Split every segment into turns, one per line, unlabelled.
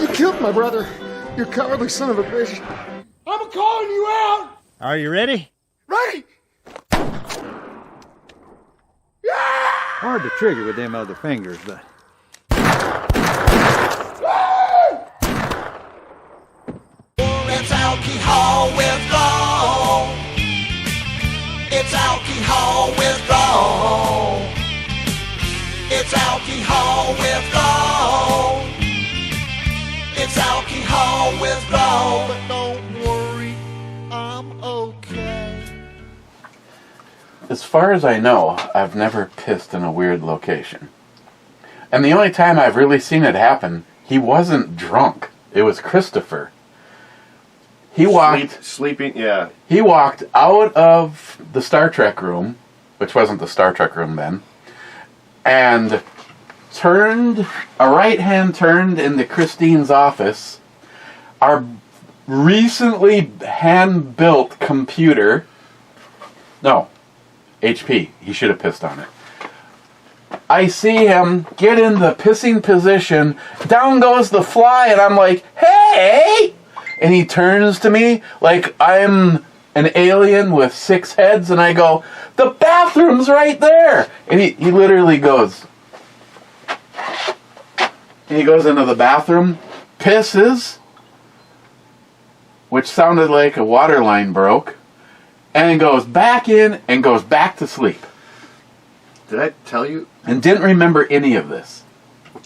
You killed my brother. You cowardly son of a bitch. I'm calling you out.
Are you ready?
Ready?
Hard to trigger with them other fingers, but...
It's alcohol withdrawal. It's alcohol withdrawal. It's alcohol withdrawal. It's alcohol withdrawal. But don't worry, I'm okay.
As far as I know, I've never pissed in a weird location. And the only time I've really seen it happen, he wasn't drunk. It was Christopher. He walked...
Sleeping, yeah.
He walked out of the Star Trek room, which wasn't the Star Trek room then, and turned, a right hand turned into Christine's office. Our recently hand-built computer... No. HP. He should have pissed on it. I see him get in the pissing position. Down goes the fly, and I'm like, hey! And he turns to me like I'm an alien with 6 heads, and I go, the bathroom's right there! And he literally goes... And he goes into the bathroom, pisses, which sounded like a water line broke, and goes back in and goes back to sleep.
Did I tell you?
And didn't remember any of this.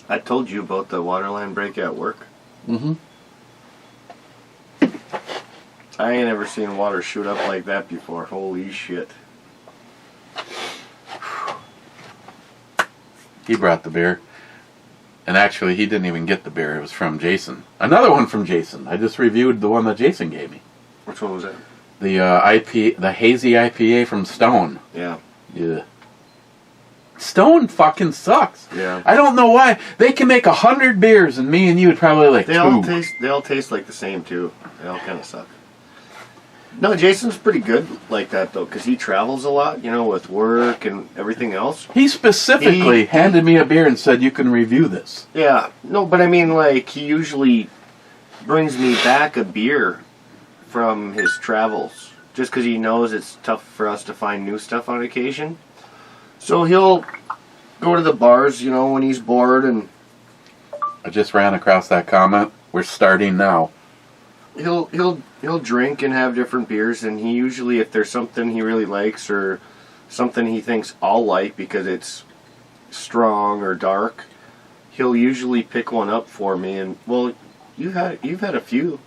I told you about the water line break at work.
Mm-hmm.
I ain't ever seen water shoot up like that before. Holy shit.
He brought the beer. And actually, he didn't even get the beer. It was from Jason. Another one from Jason. I just reviewed the one that Jason gave me.
Which one was that?
The hazy IPA from Stone.
Yeah.
Yeah. Stone fucking sucks.
Yeah.
I don't know why. They can make 100 beers, and me and you would probably like
They
2.
They all taste like the same too. They all kind of suck. No, Jason's pretty good like that though, because he travels a lot, with work and everything else.
He specifically handed me a beer and said, you can review this.
Yeah. No, but I mean, like, he usually brings me back a beer from his travels, just because he knows it's tough for us to find new stuff on occasion. So he'll go to the bars, when he's bored, and
I just ran across that comment. We're starting now.
he'll drink and have different beers, and he usually, if there's something he really likes or something he thinks I'll like because it's strong or dark, he'll usually pick one up for me. And well, you've had a few,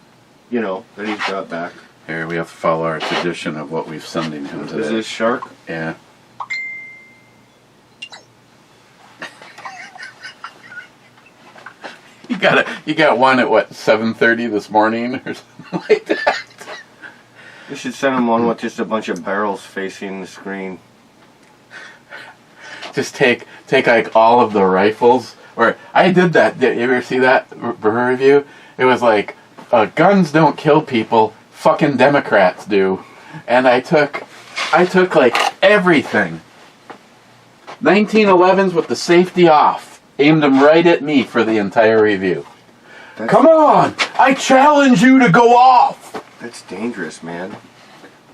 that he's brought back.
Here, we have to follow our tradition of what we've sending him today.
Is this shark?
Yeah. You got one at what, 7:30 this morning or something like that?
You should send him one with just a bunch of barrels facing the screen.
Just take like all of the rifles. Or I did that. Did you ever see that brewer review? It was like, guns don't kill people, fucking Democrats do. And I took like everything. 1911s with the safety off. Aimed them right at me for the entire review. Come on! I challenge you to go off!
That's dangerous, man.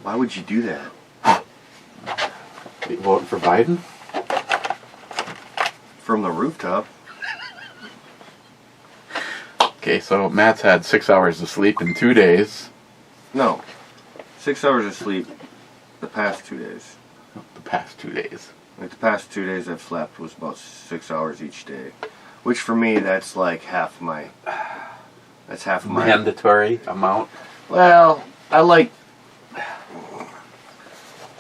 Why would you do that?
You voting for Biden?
From the rooftop.
Okay, so Matt's had 6 hours of sleep in 2 days.
No. 6 hours of sleep the past 2 days.
The past 2 days.
Like the past 2 days I've slept was about 6 hours each day. Which for me, that's like half my... That's half my...
Mandatory amount?
Well, I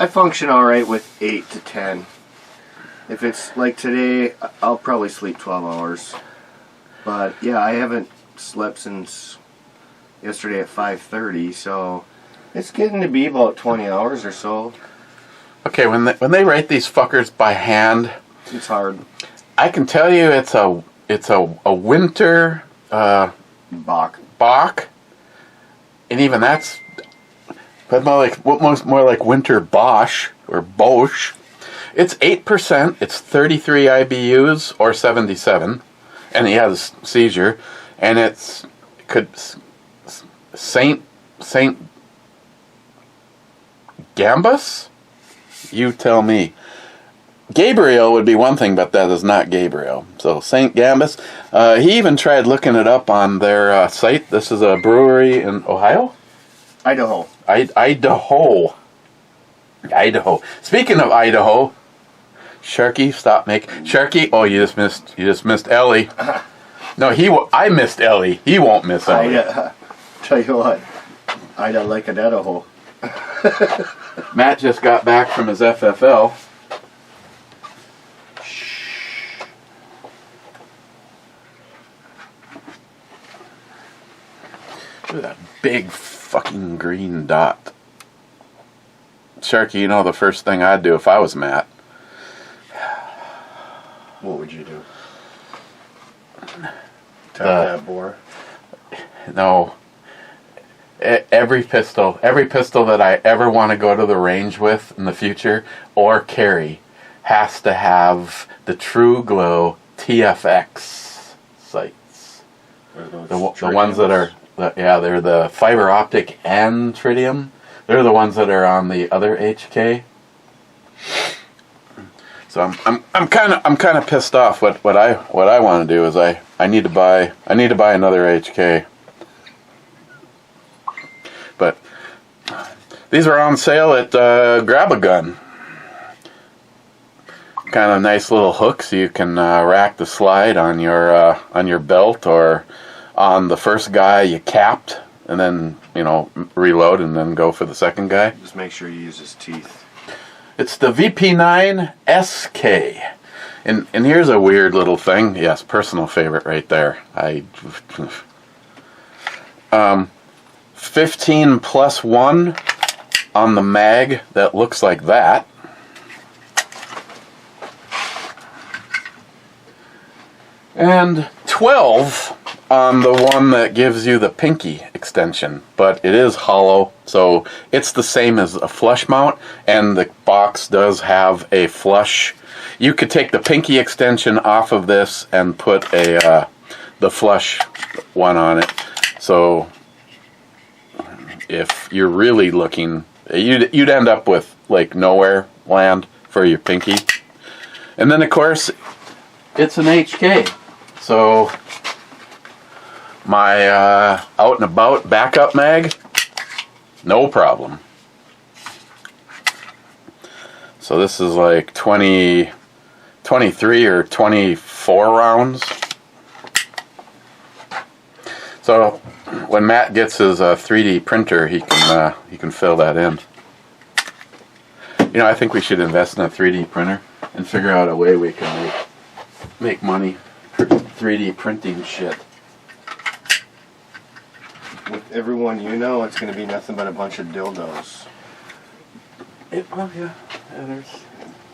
function alright with 8 to 10. If it's like today, I'll probably sleep 12 hours. But yeah, I haven't slept since yesterday at 5:30, so it's getting to be about 20 hours or so.
Okay, when they write these fuckers by hand,
it's hard.
I can tell you it's a winter
Bock,
and even that's more like winter Bosch or Bosch. It's 8%. It's 33 IBUs or 77, and he has seizure, and Saint Gambus? You tell me. Gabriel would be one thing, but that is not Gabriel. So St. Gambus. He even tried looking it up on their site. This is a brewery in Ohio?
Idaho.
Idaho. Speaking of Idaho, Sharky, stop making Sharky. Oh, you just missed Ellie. No, I missed Ellie. He won't miss Ellie.
Tell you what, I don't like an Idaho.
Matt just got back from his FFL. Look at that big fucking green dot. Sharky, you know the first thing I'd do if I was Matt.
What would you do? Tap that bore?
No. Every pistol that I ever want to go to the range with in the future or carry has to have the True Glow TFX sights. The ones that are, they're the fiber optic and tritium. They're the ones that are on the other HK. So I'm kind of pissed off. What I want to do is I need to buy another HK. But these are on sale at Grab-A-Gun. Kind of nice little hooks. You can rack the slide on your belt or on the first guy you capped, and then reload and then go for the second guy.
Just make sure you use his teeth.
It's the VP9 SK. And here's a weird little thing. Yes, personal favorite right there. 15 plus 1 on the mag that looks like that. And 12 on the one that gives you the pinky extension, but it is hollow, so it's the same as a flush mount, and the box does have a flush. You could take the pinky extension off of this and put the flush one on it. So if you're really looking, you'd end up with like nowhere land for your pinky. And then of course it's an HK, so my out and about backup mag, no problem. So this is like 23 or 24 rounds. So when Matt gets his 3D printer, he can fill that in. I think we should invest in a 3D printer and figure out a way we can make money for 3D printing shit.
With everyone it's going to be nothing but a bunch of dildos.
There's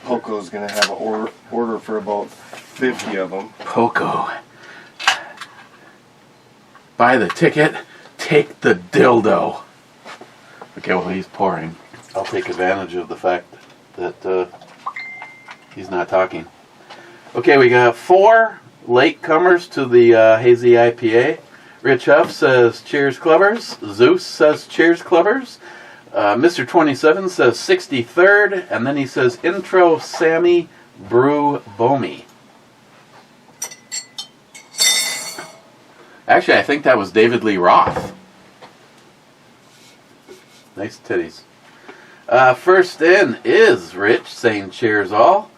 Poco's going to have an order for about 50 of them.
Poco. Buy the ticket, take the dildo. Okay, well, he's pouring. I'll take advantage of the fact that he's not talking. Okay, we got 4 latecomers to the Hazy IPA. Rich Huff says, cheers, clubbers. Zeus says, cheers, clubbers. Mr. 27 says, 63rd. And then he says, intro Sammy Brew Bomi. Actually, I think that was David Lee Roth. Nice titties. First in is Rich saying cheers all.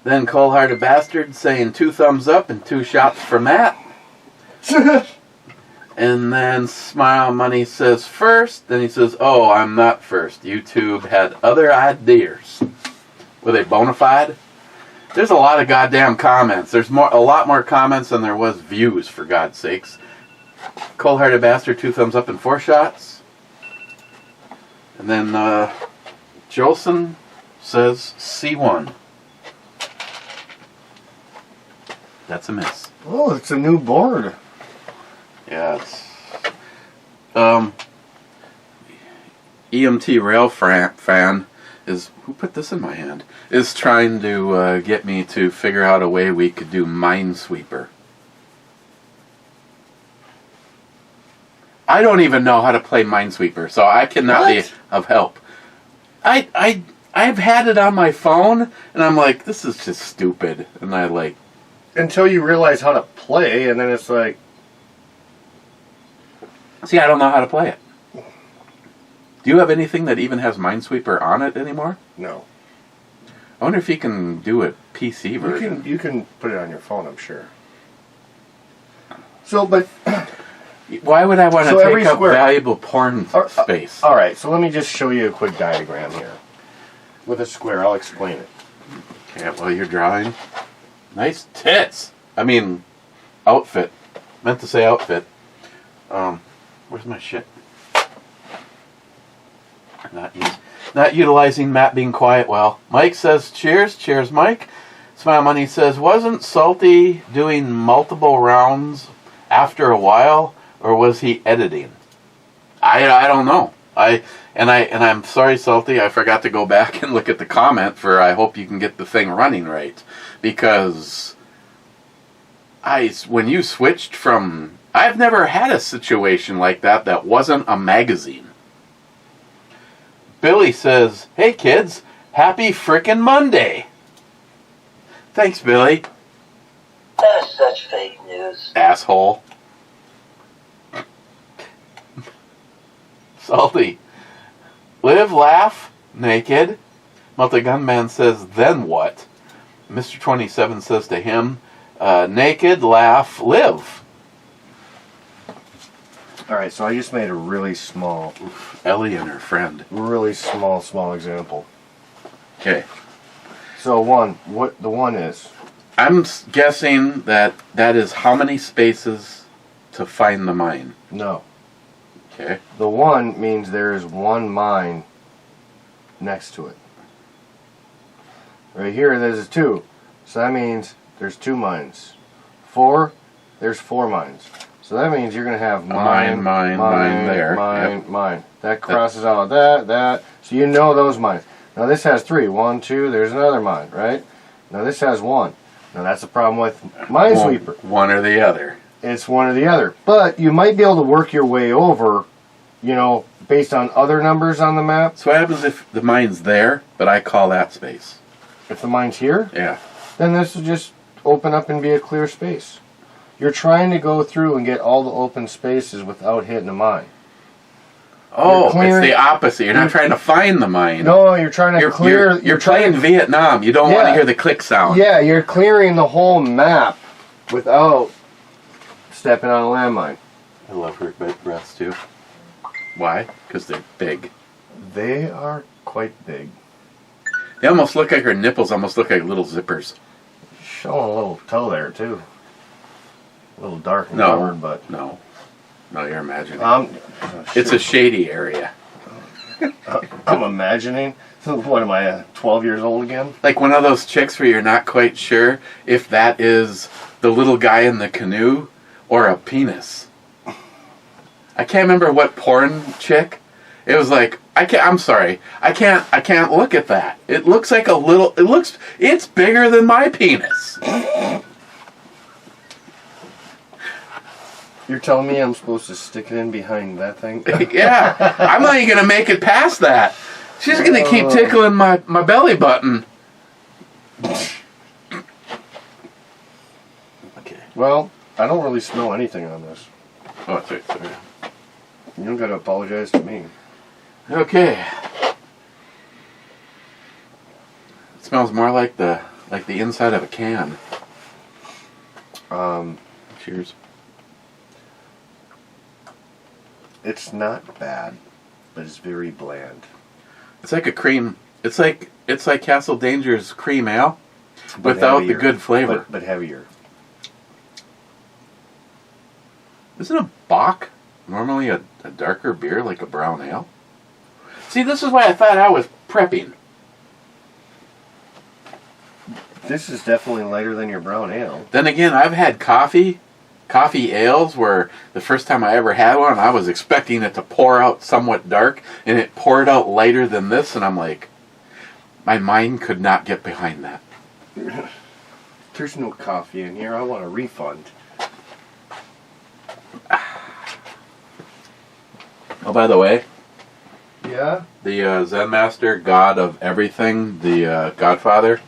Then Cold-Hearted Bastard saying 2 thumbs up and 2 shots for Matt. And then Smile Money says first. Then he says, oh, I'm not first. YouTube had other ideas. Were they bona fide? There's a lot of goddamn comments. There's a lot more comments than there was views, for God's sakes. Cold-Hearted Bastard, 2 thumbs up and 4 shots. And then Jolson says C1. That's a miss.
Oh, it's a new board.
Yeah, it's EMT Rail fan is, who put this in my hand, is trying to get me to figure out a way we could do Minesweeper. I don't even know how to play Minesweeper, so I cannot be of help. I've had it on my phone, and I'm like, this is just stupid. And I like...
Until you realize how to play, and then it's like...
See, I don't know how to play it. Do you have anything that even has Minesweeper on it anymore?
No.
I wonder if you can do a PC version.
You can put it on your phone, I'm sure. So, but...
Why would I want to take up
square,
valuable porn space?
All right, so let me just show you a quick diagram here. With a square, I'll explain it.
Okay, well, you're drawing. Nice tits. I mean, outfit. Meant to say outfit. Where's my shit? Not utilizing Matt being quiet well. Mike says, cheers. Cheers, Mike. Smile Money says, wasn't Salty doing multiple rounds after a while, or was he editing? I don't know. I'm sorry, Salty. I forgot to go back and look at the comment for I hope you can get the thing running right, because when you switched from, I've never had a situation like that wasn't a magazine. Billy says, hey kids, happy frickin' Monday. Thanks, Billy.
That is such fake news.
Asshole. Salty. Live, laugh, naked. Multi-Gunman says, then what? Mr. 27 says to him, naked, laugh, live.
Alright, so I just made a really small...
Ellie and her friend.
Really small example.
Okay.
So what the one is?
I'm guessing that is how many spaces to find the mine.
No.
Okay.
The one means there is one mine next to it. Right here there's 2. So that means there's 2 mines. 4, there's 4 mines. So that means you're going to have mine there. Mine. That crosses out that. So you know those mines. Now this has 3. 1, 2, there's another mine, right? Now this has 1. Now that's the problem with Minesweeper.
One or the other.
It's one or the other. But you might be able to work your way over, based on other numbers on the map.
So what happens if the mine's there, but I call that space?
If the mine's here,
Yeah.
then this will just open up and be a clear space. You're trying to go through and get all the open spaces without hitting a mine.
Oh, it's the opposite. You're not trying to find the mine.
No, you're trying to clear...
You're playing Vietnam. You don't want to hear the click sound.
Yeah, you're clearing the whole map without stepping on a landmine.
I love her breasts too. Why? Because they're big.
They are quite big.
They almost look like her nipples. Almost look like little zippers.
Showing a little toe there too. A little dark and covered, but
no, you're imagining.
It's
it's a shady area.
I'm imagining. What am I, 12 years old again?
Like one of those chicks where you're not quite sure if that is the little guy in the canoe or a penis. I can't remember what porn chick. It was like I'm sorry. I can't look at that. It looks like a little. It's bigger than my penis.
You're telling me I'm supposed to stick it in behind that thing?
Yeah, I'm not even gonna make it past that. She's gonna keep tickling my belly button. Okay.
Well, I don't really smell anything on this.
Oh, sorry.
You don't gotta apologize to me.
Okay. It smells more like the inside of a can. Cheers.
It's not bad, but it's very bland.
It's like a cream. It's like Castle Danger's cream ale,
But
without
heavier.
the good flavor.
But heavier.
Isn't a Bock normally a darker beer like a brown ale? See, this is why I thought I was prepping.
This is definitely lighter than your brown ale.
Then again, I've had coffee ales where the first time I ever had one, I was expecting it to pour out somewhat dark, and it poured out lighter than this, and I'm like, my mind could not get behind that.
There's no coffee in here. I want a refund.
Oh, by the way,
Yeah?
the Zen Master, God of everything, the Godfather.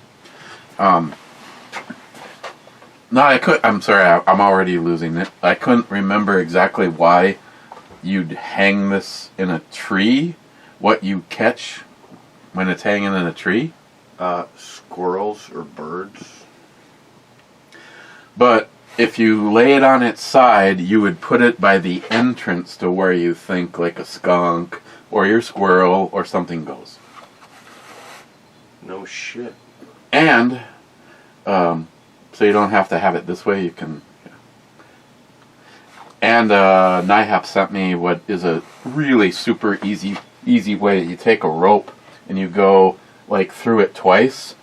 No, I'm sorry, I'm already losing it. I couldn't remember exactly why you'd hang this in a tree, what you catch when it's hanging in a tree.
Squirrels or birds.
But if you lay it on its side, you would put it by the entrance to where you think like a skunk or your squirrel or something goes.
No shit.
And, so you don't have to have it this way, you can... And NIHAP sent me what is a really super easy way. You take a rope and you go like through it twice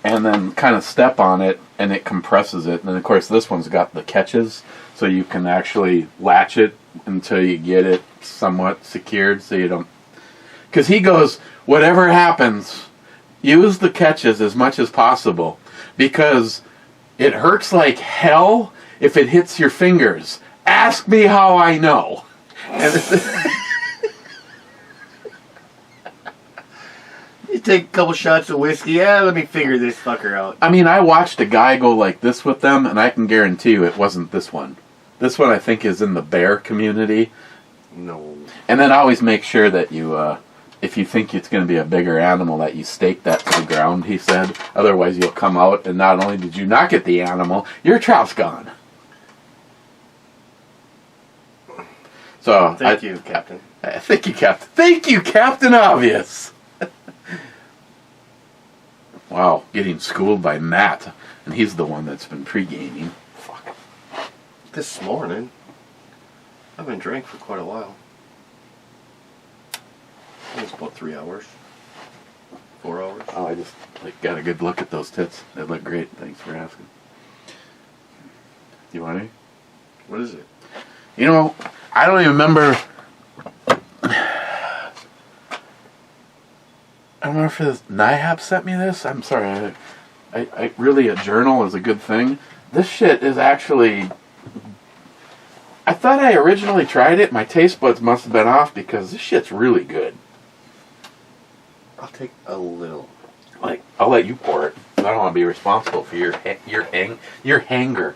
and then kind of step on it and it compresses it. And of course this one's got the catches so you can actually latch it until you get it somewhat secured so you don't... Because he goes, whatever happens, use the catches as much as possible because it hurts like hell if it hits your fingers. Ask me how I know. And
You take a couple shots of whiskey. Yeah, let me figure this fucker out.
I mean, I watched a guy go like this with them, and I can guarantee you it wasn't this one. This one, I think, is in the bear community.
No.
And then always make sure that you, if you think it's going to be a bigger animal, that you stake that to the ground, he said. Otherwise, you'll come out, and not only did you not get the animal, your trout's gone. So
Thank you, Captain.
Thank you, Captain. Thank you, Captain Obvious. Wow, getting schooled by Matt, and he's the one that's been pre-gaming. Fuck.
This morning, I've been drank for quite a while. I think it's about 3 hours. 4 hours.
Oh, I just got a good look at those tits. They look great. Thanks for asking. Do you want any?
What is it?
You know, I don't even remember. I don't remember if this NIHAP sent me this. I'm sorry. I really, a journal is a good thing. This shit is actually... I thought I originally tried it. My taste buds must have been off because this shit's really good.
I'll take a little.
Like, I'll let you pour it. I don't want to be responsible for your hanger.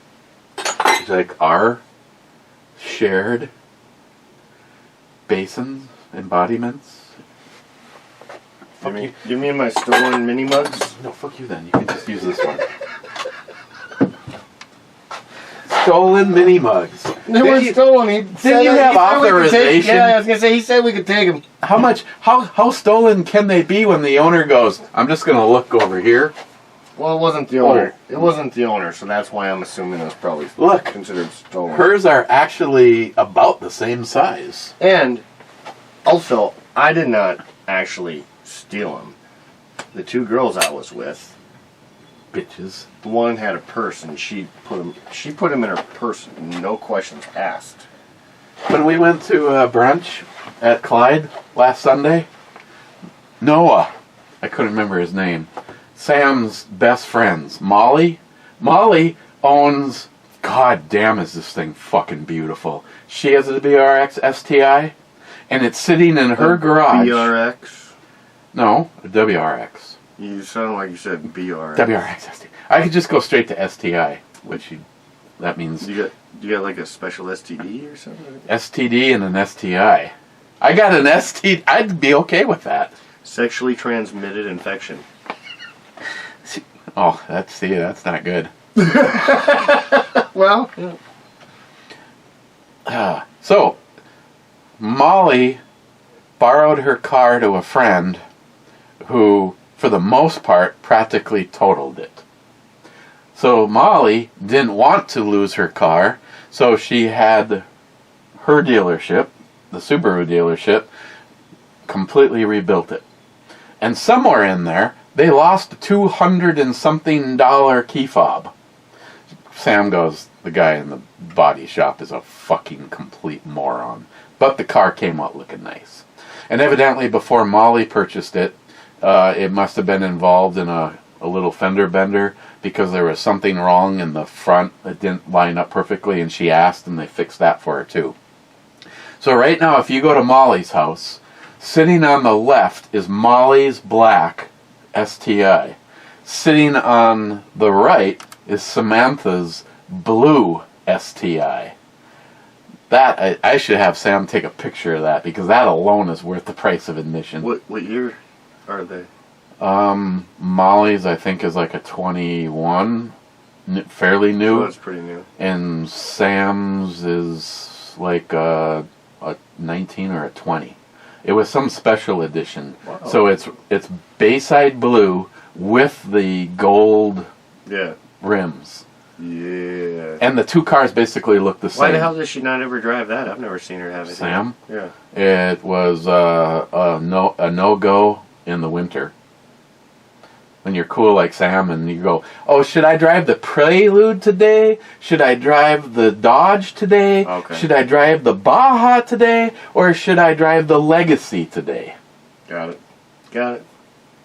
It's like our shared basins, embodiments.
Give me my stolen mini mugs.
No, fuck you then. You can just use this one. Stolen mini mugs.
They weren't stolen.
Didn't you have authorization?
Yeah, I was gonna say he said we could take them.
How much? How stolen can they be when the owner goes, I'm just gonna look over here?
Well, it wasn't the owner. It wasn't the owner, so that's why I'm assuming it was probably considered stolen.
Hers are actually about the same size.
And also, I did not actually steal them. The two girls I was with,
Bitches.
one had a purse and she put them in her purse, no questions asked.
When we went to brunch at Clyde last Sunday, Noah, I couldn't remember his name, Sam's best friends, Molly owns, god damn is this thing fucking beautiful. She has a WRX STI, and it's sitting in her garage.
BRX?
No, a WRX.
You sound like you said BRX.
WRX STI. I could just go straight to STI, that means
You got like a special STD or something?
STD and an STI. I got an STD. I'd be okay with that.
Sexually transmitted infection.
Oh, that's not good.
Well,
So, Molly borrowed her car to a friend who, for the most part, practically totaled it. So Molly didn't want to lose her car, so she had her dealership, the Subaru dealership, completely rebuilt it. And somewhere in there, they lost a $200 and something key fob. Sam goes, the guy in the body shop is a fucking complete moron. But the car came out looking nice. And evidently before Molly purchased it, it must have been involved in a little fender bender because there was something wrong in the front that didn't line up perfectly, and she asked and they fixed that for her too. So right now, if you go to Molly's house, sitting on the left is Molly's Black STI. Sitting on the right is Samantha's Blue STI. That I should have Sam take a picture of that, because that alone is worth the price of admission.
What year are they?
Molly's, I think, is like a 21, fairly new.
Oh, that's pretty new.
And Sam's is like a 19 or a 20. It was some special edition.
Wow.
So it's Bayside Blue with the gold rims.
Yeah.
And the two cars basically look the same.
Why the hell does she not ever drive that? I've never seen her have it.
Sam?
Yeah.
It was a no-go in the winter. When you're cool like Sam and you go, oh, should I drive the Prelude today? Should I drive the Dodge today?
Okay.
Should I drive the Baja today? Or should I drive the Legacy today?
Got it. Got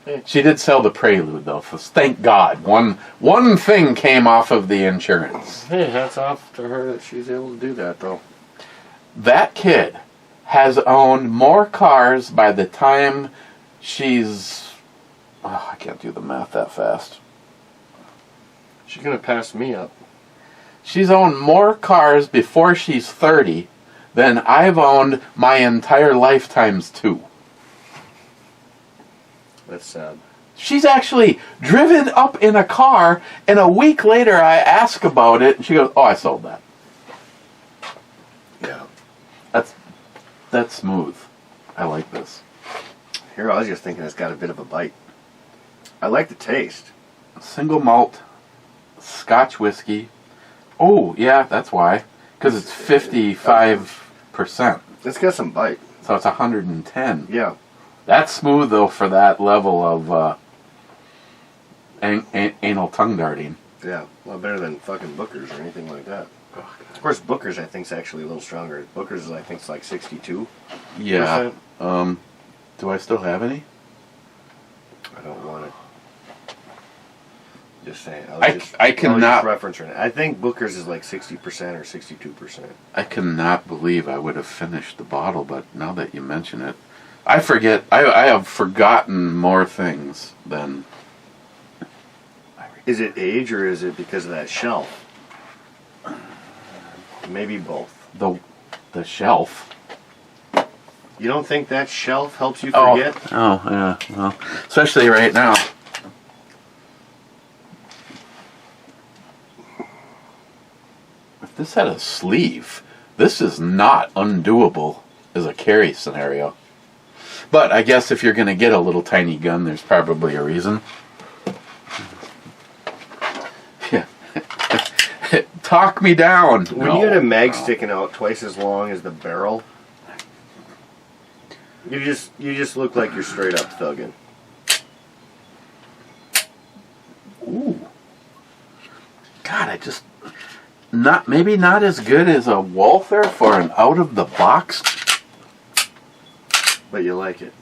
it.
She did sell the Prelude, though. So thank God. One thing came off of the insurance.
Hey, hats off to her that she's able to do that, though.
That kid has owned more cars by the time she's... Oh, I can't do the math that fast.
She's going to pass me up.
She's owned more cars before she's 30 than I've owned my entire lifetimes too.
That's sad.
She's actually driven up in a car, and a week later I ask about it, and she goes, oh, I sold that.
Yeah.
That's smooth. I like this.
Here, I was just thinking it's got a bit of a bite. I like the taste.
Single malt, Scotch whiskey. Oh, yeah, that's why. Because it's 55%.
It's got some bite.
So it's 110.
Yeah.
That's smooth, though, for that level of anal tongue darting.
Yeah. A lot better than fucking Booker's or anything like that. Of course, Booker's, I think, is actually a little stronger. Booker's, I think, is like 62%.
Yeah. Do I still have any?
I don't want it. Just saying.
I cannot
reference her. I think Booker's is like 60% or 62%.
I cannot believe I would have finished the bottle, but now that you mention it, I forget. I have forgotten more things than.
Is it age or is it because of that shelf? Maybe both.
The shelf.
You don't think that shelf helps you forget?
Oh yeah. Well, especially right now. If this had a sleeve, this is not undoable as a carry scenario. But I guess if you're going to get a little tiny gun, there's probably a reason. Yeah. Talk me down.
When you got a mag sticking out twice as long as the barrel, you just look like you're straight up thugging.
Ooh. God, maybe not as good as a Walther for an out of the box.
But you like it.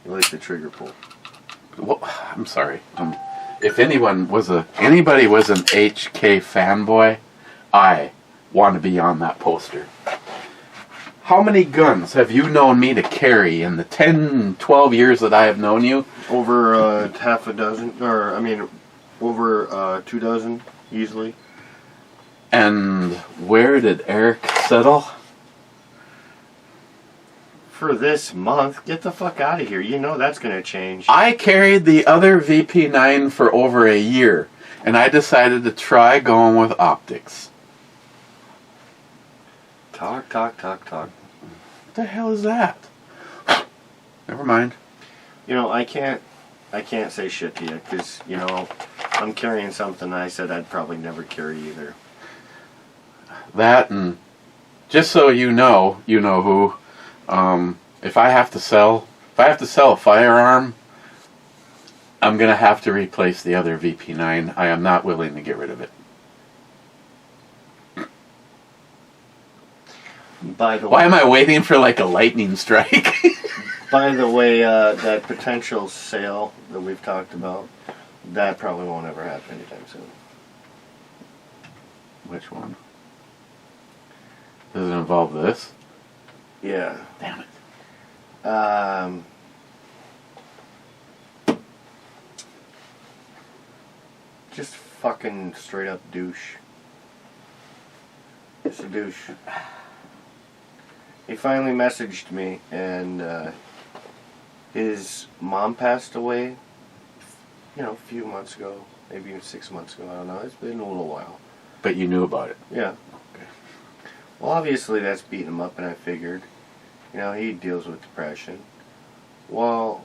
You like the trigger pull.
Well, I'm sorry. If anybody was an HK fanboy, I want to be on that poster. How many guns have you known me to carry in the 10, 12 years that I have known you?
Over half a dozen, or I mean, over 2 dozen easily.
And where did Eric settle?
For this month, get the fuck out of here. You know that's going to change.
I carried the other VP9 for over a year, and I decided to try going with optics.
Talk.
What the hell is that? Never mind.
You know, I can't say shit to you because, you know, I'm carrying something I said I'd probably never carry either.
That, and just so you know who, if I have to sell a firearm, I'm going to have to replace the other VP9. I am not willing to get rid of it.
By the way,
why am I waiting for like a lightning strike?
By the way, that potential sale that we've talked about, that probably won't ever happen anytime soon.
Which one? Is it involve this.
Yeah.
Damn it.
Just fucking straight up douche. Just a douche. He finally messaged me, and his mom passed away, a few months ago, maybe even 6 months ago. I don't know. It's been a little while.
But you knew about it.
Yeah.
Okay.
Well, obviously that's beating him up, and I figured, he deals with depression. Well,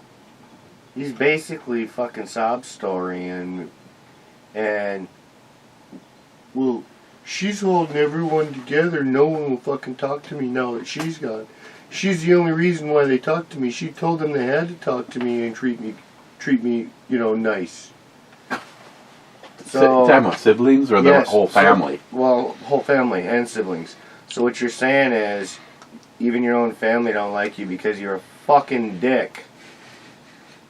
he's basically fucking sob story, and well, she's holding everyone together. No one will fucking talk to me now that she's gone. She's the only reason why they talk to me. She told them they had to talk to me and treat me, nice. So,
Talking about siblings or the whole family?
Whole family and siblings. So what you're saying is, even your own family don't like you because you're a fucking dick.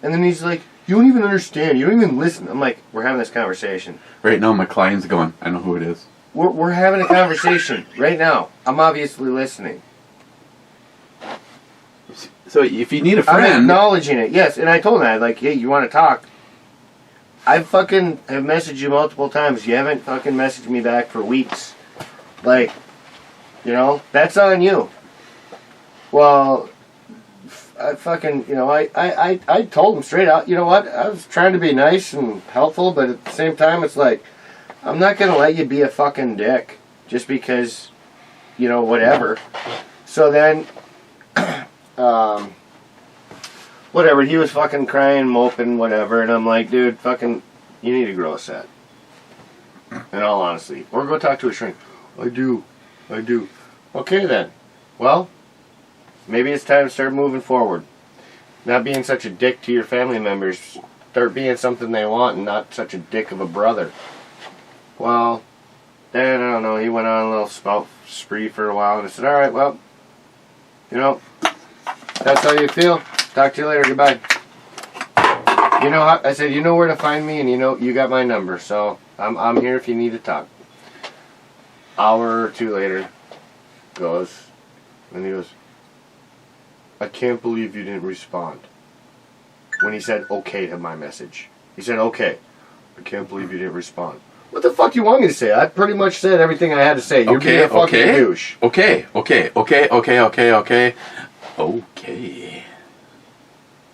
And then he's like, you don't even understand. You don't even listen. I'm like, we're having this conversation.
Right now, my client's going, I know who it is.
We're having a conversation right now. I'm obviously listening.
So if you need a friend...
I'm acknowledging it, yes. And I told him that, like, hey, you want to talk? I fucking have messaged you multiple times. You haven't fucking messaged me back for weeks. Like, that's on you. Well, I fucking, I told him straight out, you know what? I was trying to be nice and helpful, but at the same time, it's like, I'm not going to let you be a fucking dick just because, whatever. So then, whatever, he was fucking crying, moping, whatever, and I'm like, dude, fucking, you need to grow a set. In all honesty. Or go talk to a shrink. I do. Okay then. Well, maybe it's time to start moving forward. Not being such a dick to your family members. Start being something they want and not such a dick of a brother. Well, then, I don't know, he went on a little spout spree for a while, and I said, alright, well, that's how you feel. Talk to you later, goodbye. I said, you know where to find me, and you got my number, so I'm here if you need to talk. Hour or two later, he goes, I can't believe you didn't respond. When he said okay to my message. He said, okay, I can't believe you didn't respond. What the fuck do you want me to say? I pretty much said everything I had to say. You're being a fucking douche.
Okay.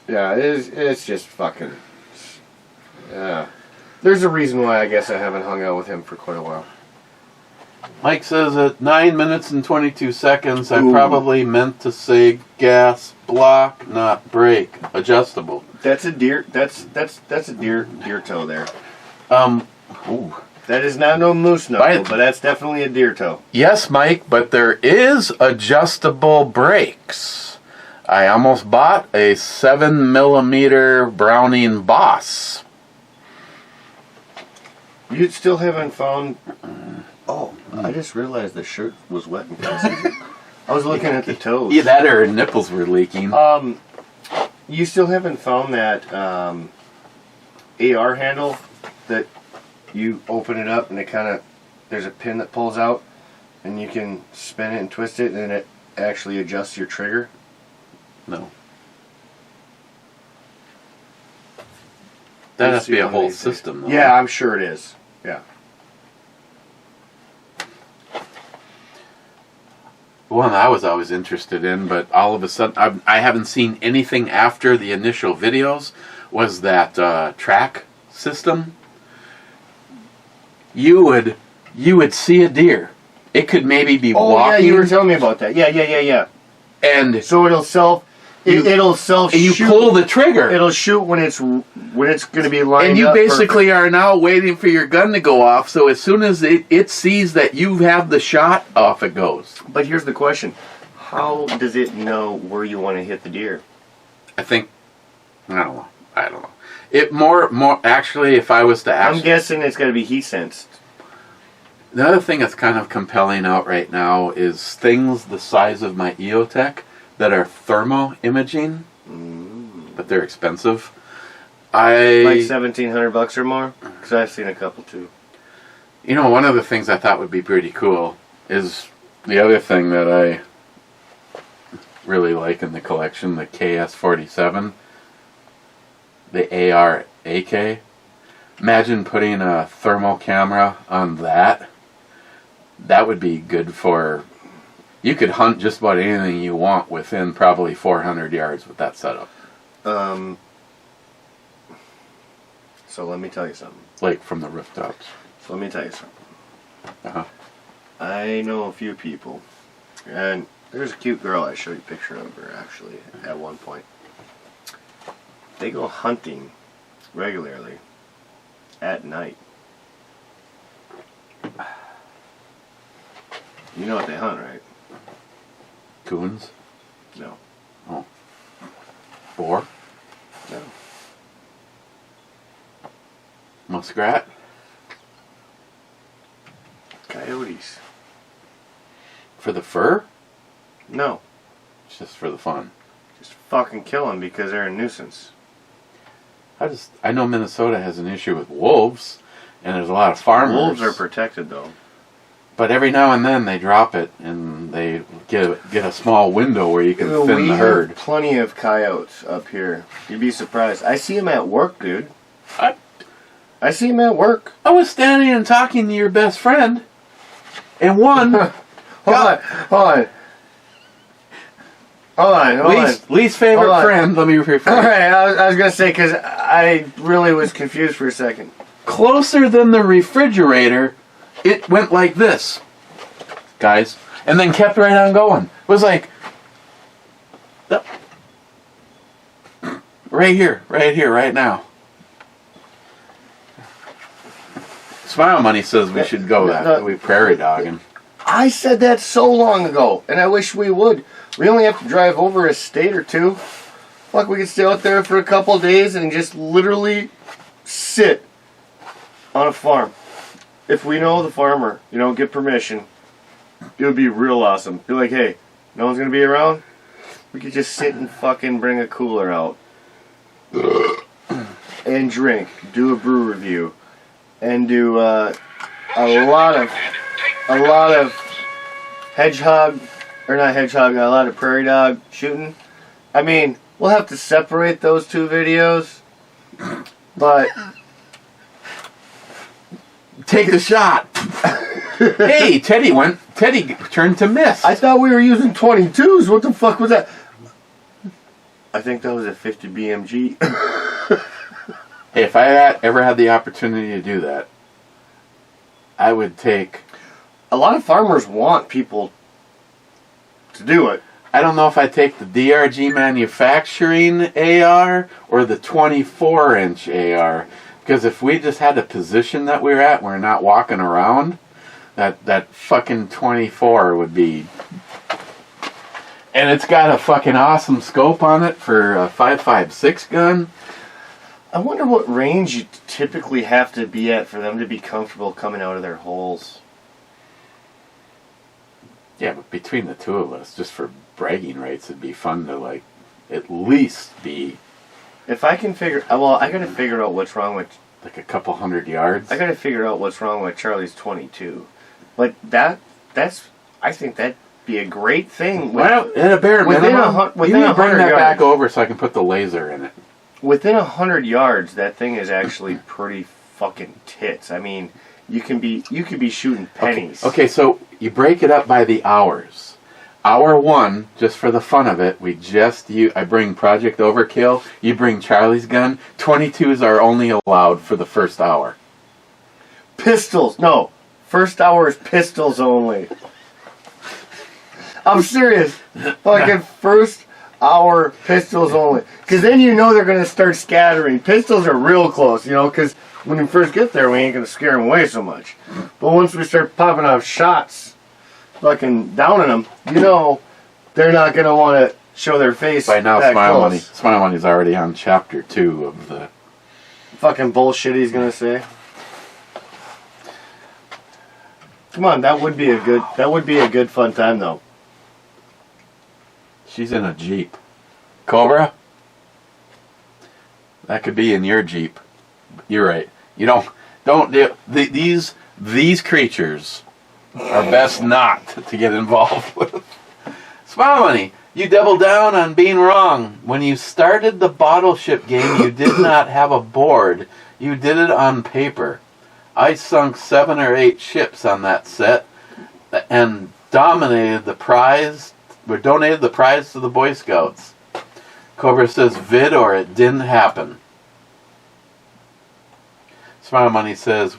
Yeah, it's just fucking... Yeah. There's a reason why I guess I haven't hung out with him for quite a while.
Mike says at 9 minutes and 22 seconds, I probably meant to say gas block, not brake. Adjustable.
That's a deer. That's a deer toe there.
Ooh.
That is not no moose knuckle, but that's definitely a deer toe.
Yes, Mike, but there is adjustable brakes. I almost bought a 7mm Browning Boss.
You still haven't found... Oh, I just realized the shirt was wet and I was looking at the toes.
Yeah, that or her nipples were leaking.
You still haven't found that AR handle that you open it up and it kind of... There's a pin that pulls out and you can spin it and twist it and then it actually adjusts your trigger?
No. That has to be a whole system, though.
Yeah, I'm sure it is. Yeah.
One I was always interested in, but all of a sudden I haven't seen anything after the initial videos, was that track system. You would see a deer. It could maybe be walking.
Oh yeah, you were telling me about that. Yeah.
And
so it'll self shoot.
And you pull the trigger.
It'll shoot when it's going to be lined up.
And you basically are now waiting for your gun to go off. So as soon as it sees that you have the shot, off it goes.
But here's the question: how does it know where you want to hit the deer?
I don't know. It more actually, if I was to ask,
I'm guessing it's got to be heat sensed.
The other thing that's kind of compelling out right now is things the size of my EOTech that are thermo imaging, but they're expensive.
Like $1,700 or more? Because I've seen a couple too.
One of the things I thought would be pretty cool is The other thing that I really like in the collection, the KS-47, the AR-AK. Imagine putting a thermal camera on that. That would be good for... You could hunt just about anything you want within probably 400 yards with that setup.
So let me tell you something.
Like from the rooftops.
So let me tell you something.
Uh-huh.
I know a few people, and there's a cute girl I showed you a picture of her actually at one point. They go hunting regularly at night. You know what they hunt, right?
Coons?
No.
Oh. Boar?
No.
Muskrat?
Coyotes.
For the fur?
No.
It's just for the fun.
Just fucking kill them because they're a nuisance.
I know Minnesota has an issue with wolves, and there's a lot of farmers.
Wolves are protected though.
But every now and then they drop it, and they get a small window where you can thin the herd.
We have plenty of coyotes up here. You'd be surprised. I see them at work, dude. I see them at work.
I was standing and talking to your best friend, and one...
Hold on.
Least favorite friend, let me rephrase.
Alright, I was going to say, because I really was confused for a second.
Closer than the refrigerator, it went like this, guys, and then kept right on going. It was like, right here, right now. Smile Money says we should go that. We prairie dogging.
I said that so long ago, and I wish we would. We only have to drive over a state or two. Fuck, we could stay out there for a couple of days and just literally sit on a farm. If we know the farmer, get permission, it would be real awesome. Be like, hey, no one's going to be around? We could just sit and fucking bring a cooler out. And drink. Do a brew review. And do a lot of hedgehog, or not hedgehog, a lot of prairie dog shooting. I mean, we'll have to separate those two videos, but...
Take the shot. Hey, Teddy turned to miss.
I thought we were using 22s. What the fuck was that? I think that was a 50 BMG.
Hey, if I ever had the opportunity to do that, I would take...
A lot of farmers want people to do it.
I don't know if I'd take the DRG manufacturing AR or the 24-inch AR. Because if we just had the position that we're at, we're not walking around, that fucking 24 would be... And it's got a fucking awesome scope on it for a 5.56 gun.
I wonder what range you typically have to be at for them to be comfortable coming out of their holes.
Yeah, but between the two of us, just for bragging rights, it'd be fun to, at least be...
If I can figure... Well, I gotta figure out what's wrong with...
Like a couple hundred yards?
I gotta figure out what's wrong with Charlie's 22. But that's... I think that'd be a great thing.
Well, at a bare minimum, you need to bring that back over so I can put the laser in it.
Within 100 yards, that thing is actually pretty fucking tits. I mean, you could be shooting pennies.
Okay, so you break it up by the hours. Hour 1, just for the fun of it, I bring Project Overkill, you bring Charlie's gun. 22s are only allowed for the first hour.
Pistols, no. First hour is pistols only. I'm serious. Fucking first hour pistols only. Because then they're going to start scattering. Pistols are real close, because when we first get there, we ain't going to scare them away so much. But once we start popping off shots, fucking downing them, they're not going to want to show their face.
By now,
that
Smile Money's already on chapter 2 of the...
Fucking bullshit he's going to say. Come on, that would be a good fun time, though.
She's in a Jeep. Cobra? That could be in your Jeep. You're right. You don't these creatures are best not to get involved with. Smile Money, you doubled down on being wrong. When you started the bottle ship game, you did not have a board. You did it on paper. I sunk 7 or 8 ships on that set and donated the prize to the Boy Scouts. Cobra says vid or it didn't happen. Smile Money says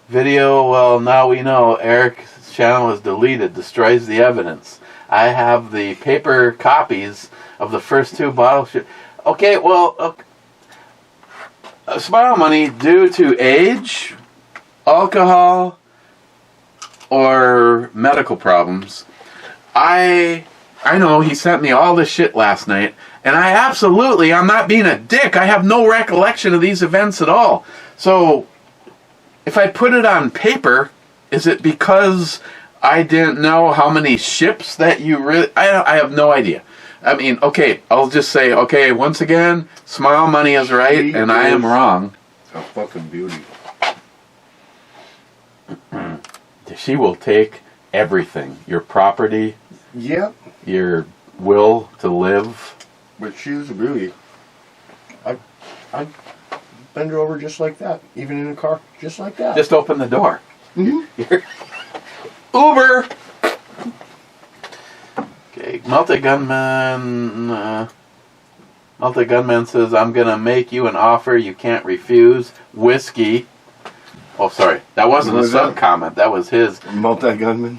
video, well, now we know Eric's channel is deleted, destroys the evidence. I have the paper copies of the first 2 bottle ships. Okay, well, Smile Money, due to age, alcohol, or medical problems, I know he sent me all this shit last night, and I'm not being a dick. I have no recollection of these events at all. So, if I put it on paper, is it because I didn't know how many ships that you really... I have no idea. I mean, okay, I'll just say, okay, once again, Smile Money is right, and I am wrong.
A fucking beauty.
She will take everything. Your property,
Yep.
your will to live.
But she's a beauty. I bend her over just like that, even in a car, just like that.
Just open the door.
Mm-hmm.
Uber! Okay, Multi-Gunman says, I'm going to make you an offer you can't refuse. Whiskey. Oh, sorry. That wasn't a sub-comment. That was his.
Multi-gunman.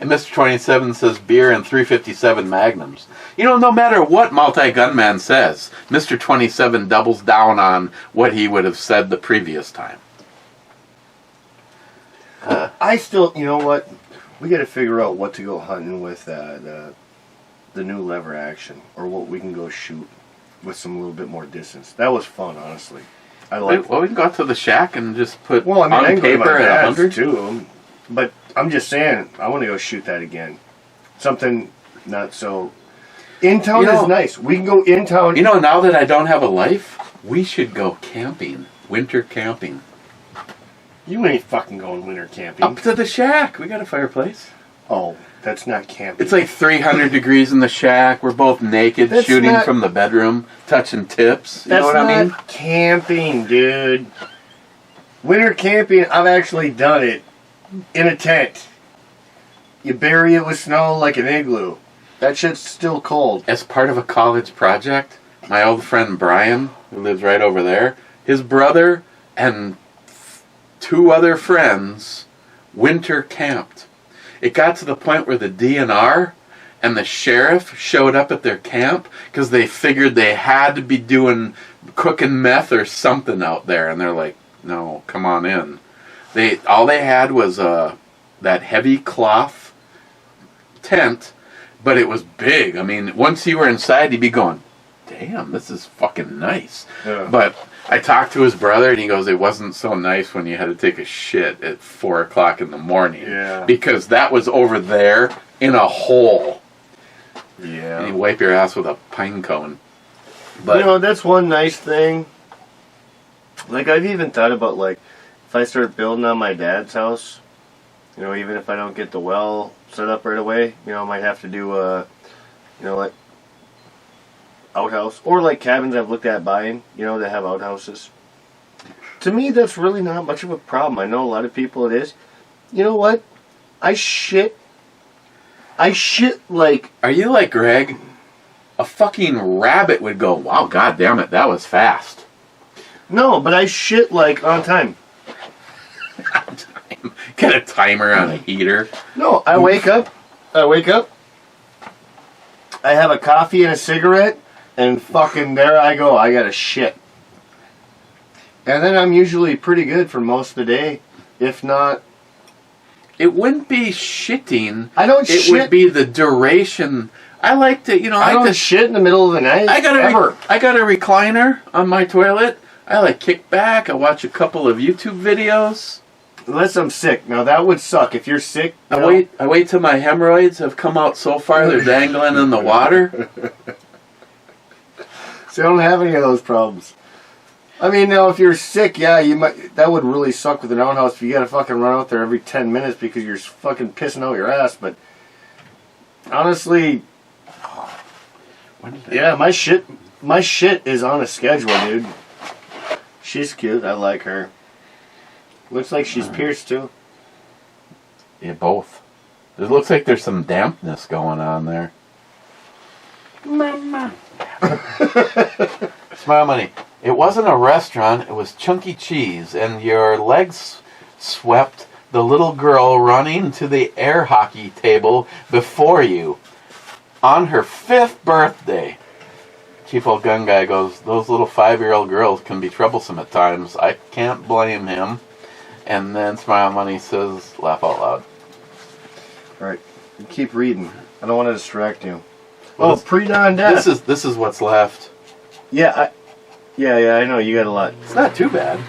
And Mr. 27 says, beer and 357 Magnums. You know, no matter what Multi-Gunman says, Mr. 27 doubles down on what he would have said the previous time.
I still, you know what? We got to figure out what to go hunting with the new lever action, or what we can go shoot with some little bit more distance. That was fun, honestly. I like.
Well, we can go out to the shack and just put
Well, I mean, I
on
can go to my
paper at
dad's
100.
too, but I'm just saying, I want to go shoot that again. Something not so. In town is nice. We can go in town.
You know, now that I don't have a life, we should go camping. Winter camping.
You ain't fucking going winter camping.
Up to the shack. We got a fireplace.
Oh, that's not camping.
It's like 300 degrees in the shack. We're both naked,
That's
shooting
not-
from the bedroom, touching tips. You
That's
know what I mean?
not camping, dude. Winter camping, I've actually done it in a tent. You bury it with snow like an igloo. That shit's still cold.
As part of a college project, my old friend Brian, who lives right over there, his brother and 2 other friends winter camped. It got to the point where the DNR and the sheriff showed up at their camp because they figured they had to be cooking meth or something out there, and they're like, no, come on in. All they had was that heavy cloth tent, but it was big. I mean, once you were inside, you'd be going, damn, this is fucking nice.
Yeah.
But I talked to his brother, and he goes, it wasn't so nice when you had to take a shit at 4 o'clock in the morning.
Yeah.
Because that was over there in a hole.
Yeah.
And you wipe your ass with a pine cone. But
you know, that's one nice thing. Like, I've even thought about, like, if I start building on my dad's house, you know, even if I don't get the well set up right away, you know, I might have to do like, outhouse. Or, like, cabins I've looked at buying, you know, that have outhouses. To me, that's really not much of a problem. I know a lot of people it is. You know what? I shit like...
Are you like Greg? A fucking rabbit would go, wow, god damn it, that was fast.
No, but I shit like on time.
Get a timer on a heater.
No, I wake up, I have a coffee and a cigarette, and fucking there I go, I got a shit. And then I'm usually pretty good for most of the day, if not...
It wouldn't be shitting.
I don't
it
shit.
would be the duration. I like to,
I don't shit in the middle of the night,
I got
ever.
I got a recliner on my toilet. I like kick back. I watch a couple of YouTube videos.
Unless I'm sick. Now that would suck. If you're sick...
I wait till my hemorrhoids have come out so far they're dangling in the water.
See, I don't have any of those problems. I mean, now if you're sick, yeah, you might. That would really suck with an outhouse if you gotta fucking run out there every 10 minutes because you're fucking pissing out your ass. But honestly, yeah, my shit is on a schedule, dude. She's cute. I like her. Looks like she's pierced too.
Yeah, both. It looks like there's some dampness going on there. Mama. Smile money. It wasn't a restaurant, it was Chuck E. Cheese, and your legs swept the little girl running to the air hockey table before you on her 5th birthday. Cheap old gun guy goes, those little 5-year-old girls can be troublesome at times. I can't blame him. And then Smile Money says, laugh out loud.
Alright, keep reading. I don't want to distract you.
Well,
pre-dawn death.
This is what's left.
Yeah, I know. You got a lot.
It's not too bad.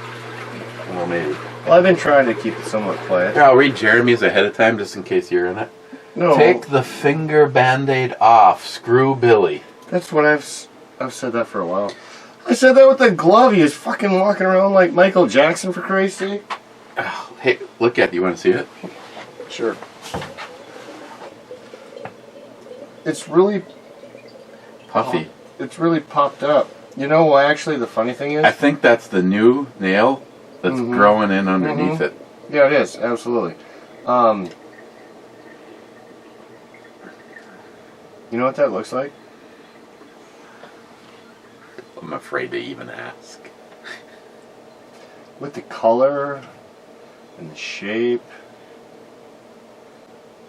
Well, maybe.
Well, I've been trying to keep it somewhat quiet.
Here, I'll read Jeremy's ahead of time just in case you're in it.
No.
Take the finger band-aid off. Screw Billy.
That's what I've said that for a while. I said that with the glove. He was fucking walking around like Michael Jackson, for Christ's sake.
Oh, hey, look at it. You want to see it?
Sure. It's really
Puffy.
It's really popped up. You know why? Actually, the funny thing is,
I think that's the new nail that's growing in underneath it.
Yeah, it is absolutely. You know what that looks like?
I'm afraid to even ask.
With the color and the shape,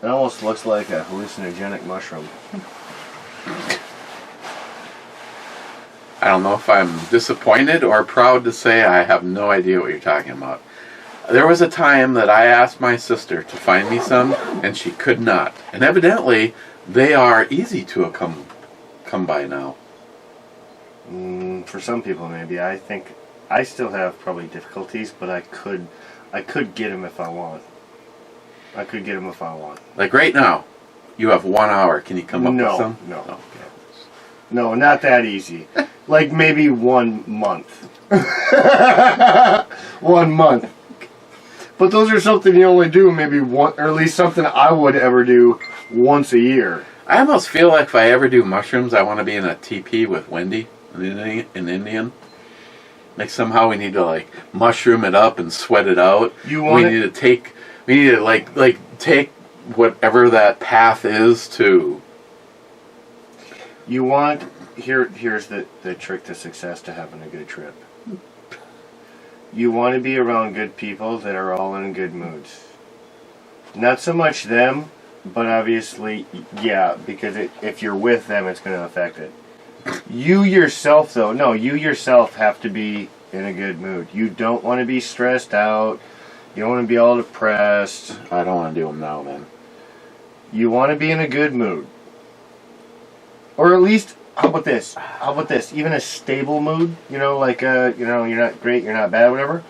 it almost looks like a hallucinogenic mushroom.
I don't know if I'm disappointed or proud to say I have no idea what you're talking about. There was a time that I asked my sister to find me some, and she could not. And evidently, they are easy to come by now.
For some people, maybe. I think I still have probably difficulties, but I could get them if I want. I could get them if I want.
Like right now, you have 1 hour. Can you come up with some?
No.
Okay.
No, not that easy. Like maybe 1 month. 1 month. But those are something you only do maybe one, or at least something I would ever do once a year.
I almost feel like if I ever do mushrooms, I want to be in a teepee with Wendy, an Indian. Like somehow we need to like mushroom it up and sweat it out. We need to like take whatever that path is to.
You want here's the trick to success to having a good trip. You want to be around good people that are all in good moods. Not so much them, but obviously, yeah, because if you're with them, it's going to affect it. You yourself, though, no, you yourself have to be in a good mood. You don't want to be stressed out. You don't want to be all depressed.
I don't want to do them now, then.
You want to be in a good mood. Or at least, how about this? How about this? Even a stable mood, you know, like, you're not great, you're not bad, whatever.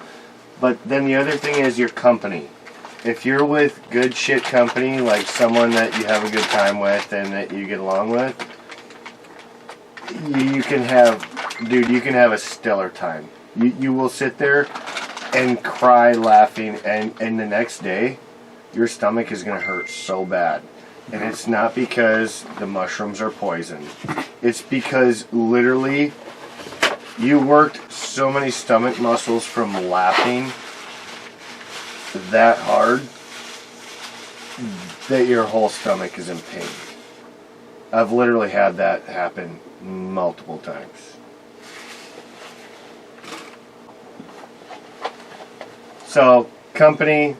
But then the other thing is your company. If you're with good shit company, like someone that you have a good time with and that you get along with, you can have a stellar time. You will sit there and cry laughing, and the next day, your stomach is going to hurt so bad. And it's not because the mushrooms are poison. It's because literally you worked so many stomach muscles from laughing that hard that your whole stomach is in pain. I've literally had that happen multiple times. So, company.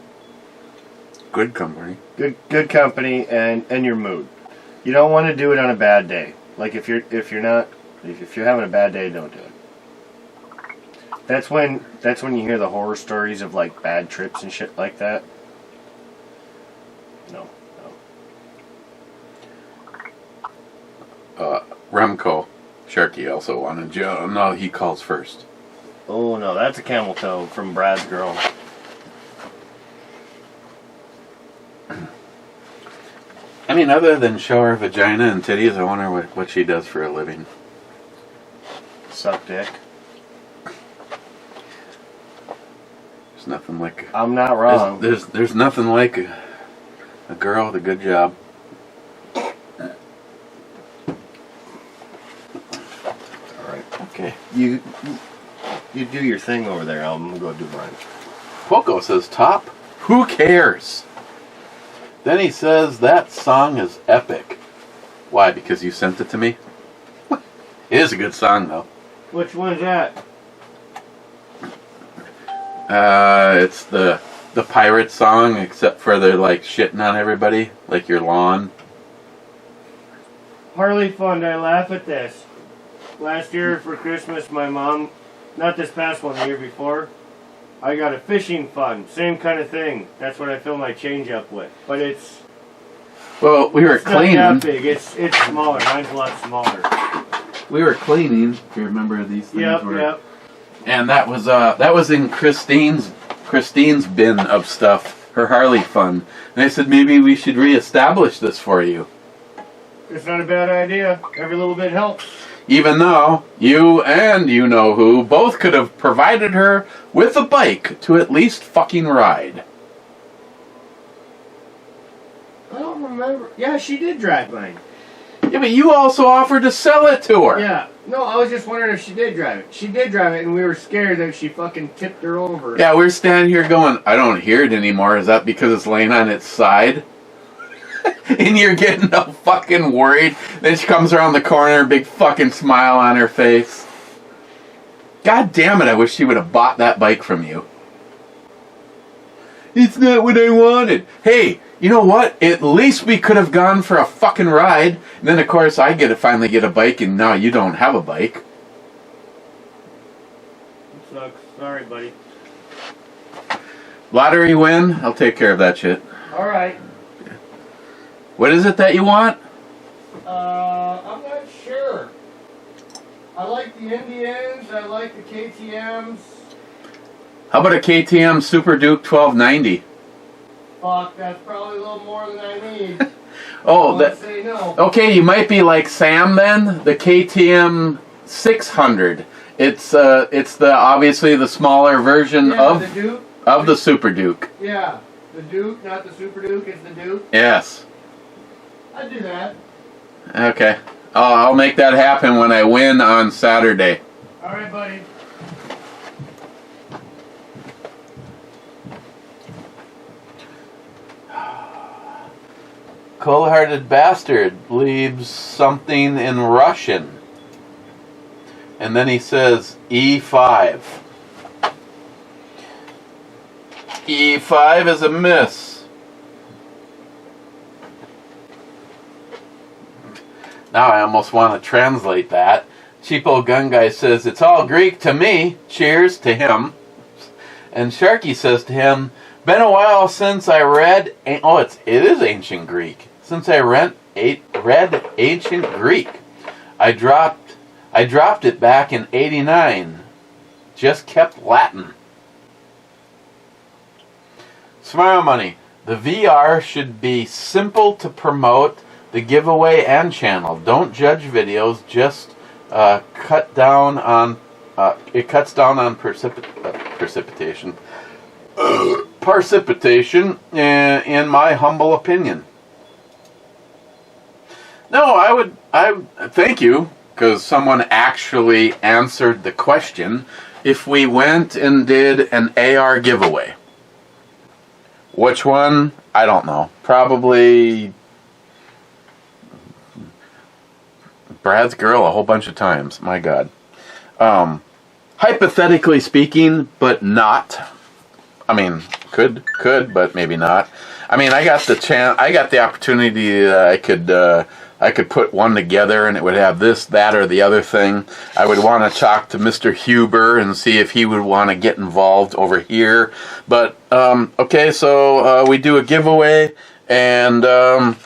Good company.
Good company and your mood. You don't want to do it on a bad day. Like if you're having a bad day, don't do it. That's when you hear the horror stories of like bad trips and shit like that. No.
Remco Sharky also wanted Joe. No, he calls first.
Oh no, that's a camel toe from Brad's girl.
I mean, other than show her vagina and titties, I wonder what she does for a living.
Suck dick.
There's nothing like
I'm not wrong.
there's nothing like a girl with a good job.
Alright.
Okay.
You do your thing over there. I'm going to go do mine.
Poco says top. Who cares? Then he says that song is epic. Why? Because you sent it to me? It is a good song though.
Which one's that?
It's the pirate song, except for they're like shitting on everybody, like your lawn.
Harley Fund, I laugh at this. Last year for Christmas, my mom, not this past one, the year before, I got a fishing fund. Same kind of thing. That's what I fill my change up with. But it's
Well, we were
not that
cleaning.
big. It's smaller. Mine's a lot smaller.
We were cleaning. If you remember these things
Yep,
were.
yep.
And that was in Christine's bin of stuff, her Harley fund. And I said maybe we should reestablish this for you.
It's not a bad idea. Every little bit helps.
Even though you and you know who both could have provided her with a bike to at least fucking ride.
I don't remember. Yeah, she did drive mine.
Yeah, but you also offered to sell it to her.
Yeah. No, I was just wondering if she did drive it. She did drive it, and we were scared that she fucking tipped her over.
Yeah, we're standing here going, I don't hear it anymore. Is that because it's laying on its side? And you're getting all fucking worried. Then she comes around the corner, big fucking smile on her face. God damn it, I wish she would have bought that bike from you. It's not what I wanted. Hey, you know what? At least we could have gone for a fucking ride. And then, of course, I finally get a bike, and now you don't have a bike.
It sucks. Sorry, buddy.
Lottery win? I'll take care of that shit.
All right.
What is it that you want?
I'm not sure. I like the Indians. I like the KTMs.
How about a KTM Super Duke 1290?
Fuck, that's probably a little more than I need.
Oh,
Let's say no.
okay, you might be like Sam then. The KTM 600. It's the obviously the smaller version
Yeah, the Duke.
of the Super Duke.
Yeah, the Duke, not the Super Duke. It's the Duke.
Yes.
I'd do that.
Okay. I'll make that happen when I win on Saturday.
All right, buddy.
Cold-hearted bastard leaves something in Russian. And then he says E5. E5 is a miss. Now I almost want to translate that. Cheapo Gun Guy says, it's all Greek to me. Cheers to him. And Sharky says to him, been a while since I read... Oh, it is ancient Greek. Since I read ancient Greek. I dropped it back in '89. Just kept Latin. Smile Money. The VR should be simple to promote the giveaway and channel. Don't judge videos. Just cut down on. It cuts down on precipitation. Precipitation, in my humble opinion. No, I thank you, because someone actually answered the question. If we went and did an AR giveaway, which one? I don't know. Probably Brad's girl a whole bunch of times. My God. Hypothetically speaking, but not. I mean, could, but maybe not. I mean, I got the opportunity that I could put one together and it would have this, that, or the other thing. I would want to talk to Mr. Huber and see if he would want to get involved over here. But, okay, so we do a giveaway, and no,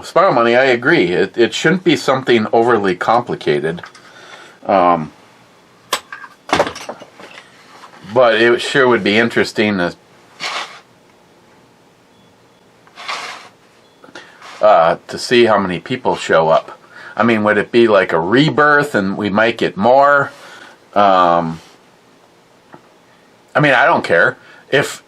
Smile Money, I agree. It shouldn't be something overly complicated. But it sure would be interesting to see how many people show up. I mean, would it be like a rebirth and we might get more? I I mean, I don't care. If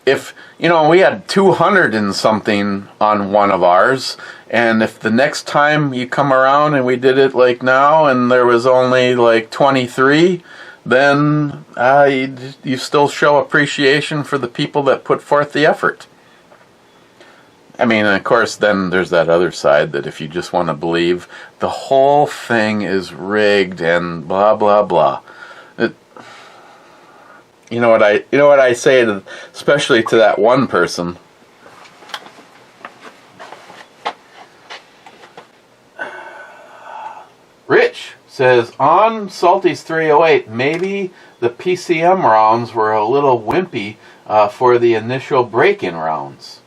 we had 200 and something on one of ours, and if the next time you come around and we did it like now and there was only like 23, then you still show appreciation for the people that put forth the effort. I mean, of course, then there's that other side that if you just want to believe the whole thing is rigged and blah blah blah. You know what I say to, especially to that one person. Rich says on Salty's 308, maybe the PCM rounds were a little wimpy for the initial break-in rounds.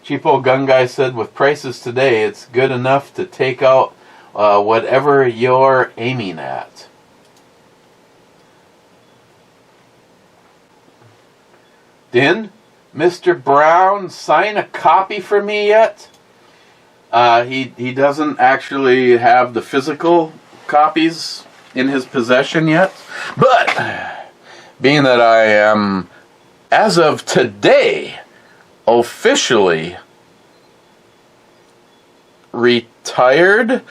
Cheapo Gun Guy said, with prices today, it's good enough to take out whatever you're aiming at. Didn't Mr. Brown sign a copy for me yet? He doesn't actually have the physical copies in his possession yet. But being that I am, as of today, officially retired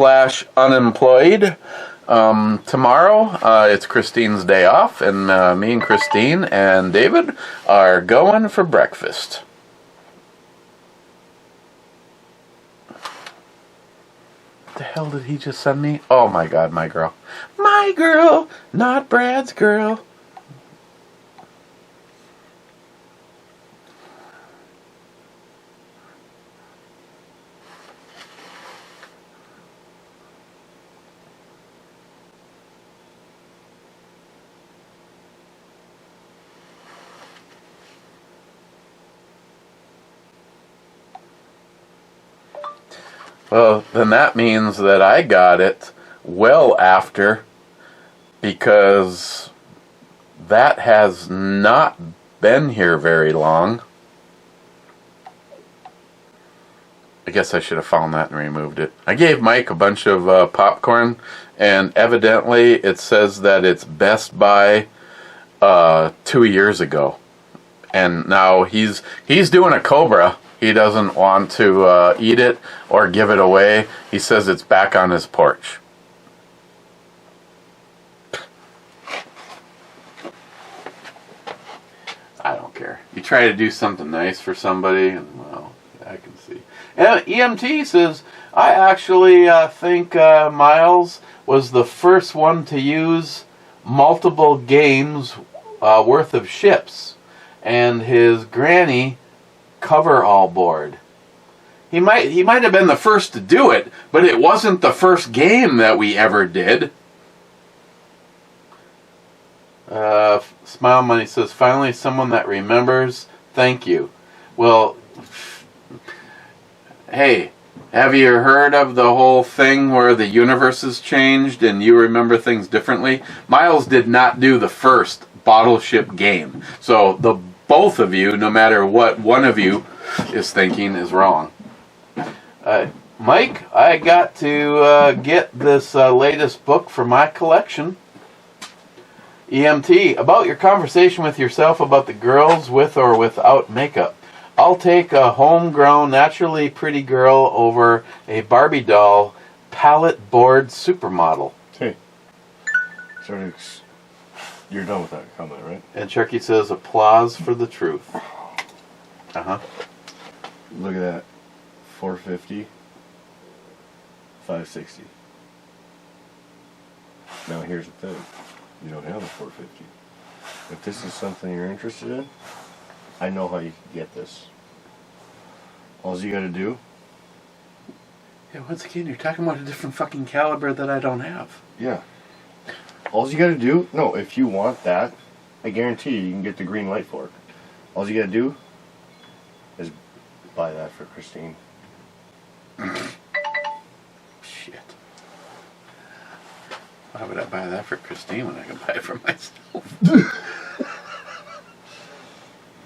/ unemployed, tomorrow it's Christine's day off, and me and Christine and David are going for breakfast. What the hell did he just send me? Oh my god, my girl. My girl, not Brad's girl. Well, then that means that I got it well after, because that has not been here very long. I guess I should have found that and removed it. I gave Mike a bunch of popcorn, and evidently it says that it's Best Buy 2 years ago. And now he's doing a Cobra. He doesn't want to eat it or give it away. He says it's back on his porch. I don't care. You try to do something nice for somebody, and well, I can see. And EMT says, I actually think Miles was the first one to use multiple games worth of ships, and his granny cover-all board. He might have been the first to do it, but it wasn't the first game that we ever did. Smile Money says, finally someone that remembers. Thank you. Well, hey, have you heard of the whole thing where the universe has changed and you remember things differently? Miles did not do the first Battleship game. So the both of you, no matter what one of you is thinking, is wrong. Mike, I got to get this latest book for my collection. EMT, about your conversation with yourself about the girls with or without makeup. I'll take a homegrown, naturally pretty girl over a Barbie doll palette board supermodel.
Hey, sorry, you're done with that comment, right?
And Cherokee says, applause for the truth. Uh-huh.
Look at that. 450, 560. Now here's the thing. You don't have a 450. If this is something you're interested in, I know how you can get this. All you gotta do...
Yeah, once again, you're talking about a different fucking caliber that I don't have.
Yeah. All you gotta do... No, if you want that, I guarantee you can get the green light for it. All you gotta do is buy that for Christine.
Shit. Why would I buy that for Christine when I can buy it for myself?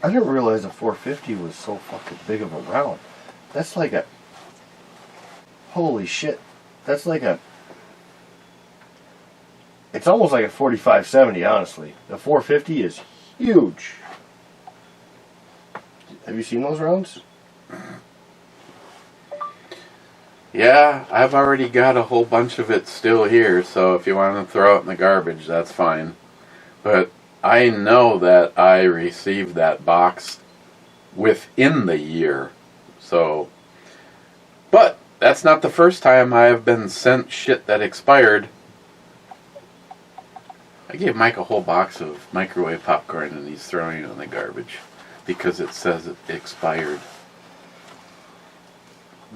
I didn't realize a 450 was so fucking big of a round. That's like a... Holy shit. That's like a... It's almost like a 4570, honestly. The 450 is huge. Have you seen those rounds?
Yeah, I've already got a whole bunch of it still here, so if you want to throw it in the garbage, that's fine. But I know that I received that box within the year, so... But that's not the first time I have been sent shit that expired. I gave Mike a whole box of microwave popcorn and he's throwing it in the garbage because it says it expired.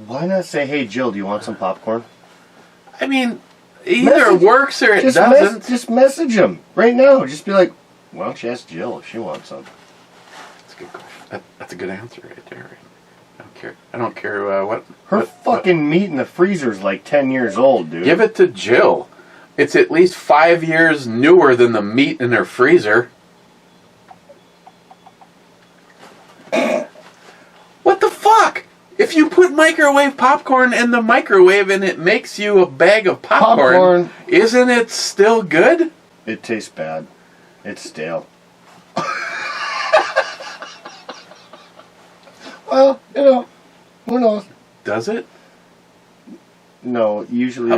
Why not say, hey, Jill, do you want some popcorn?
I mean, either it works or it doesn't.
Just message him right now. Just be like, why don't you ask Jill if she wants some?
That's a good question. That's a good answer right there. I don't care what...
Her fucking meat in the freezer is like 10 years old, dude.
Give it to Jill. It's at least 5 years newer than the meat in her freezer. What the fuck? If you put microwave popcorn in the microwave and it makes you a bag of popcorn, isn't it still good?
It tastes bad. It's stale. Well, you know, who knows?
Does it?
No, usually...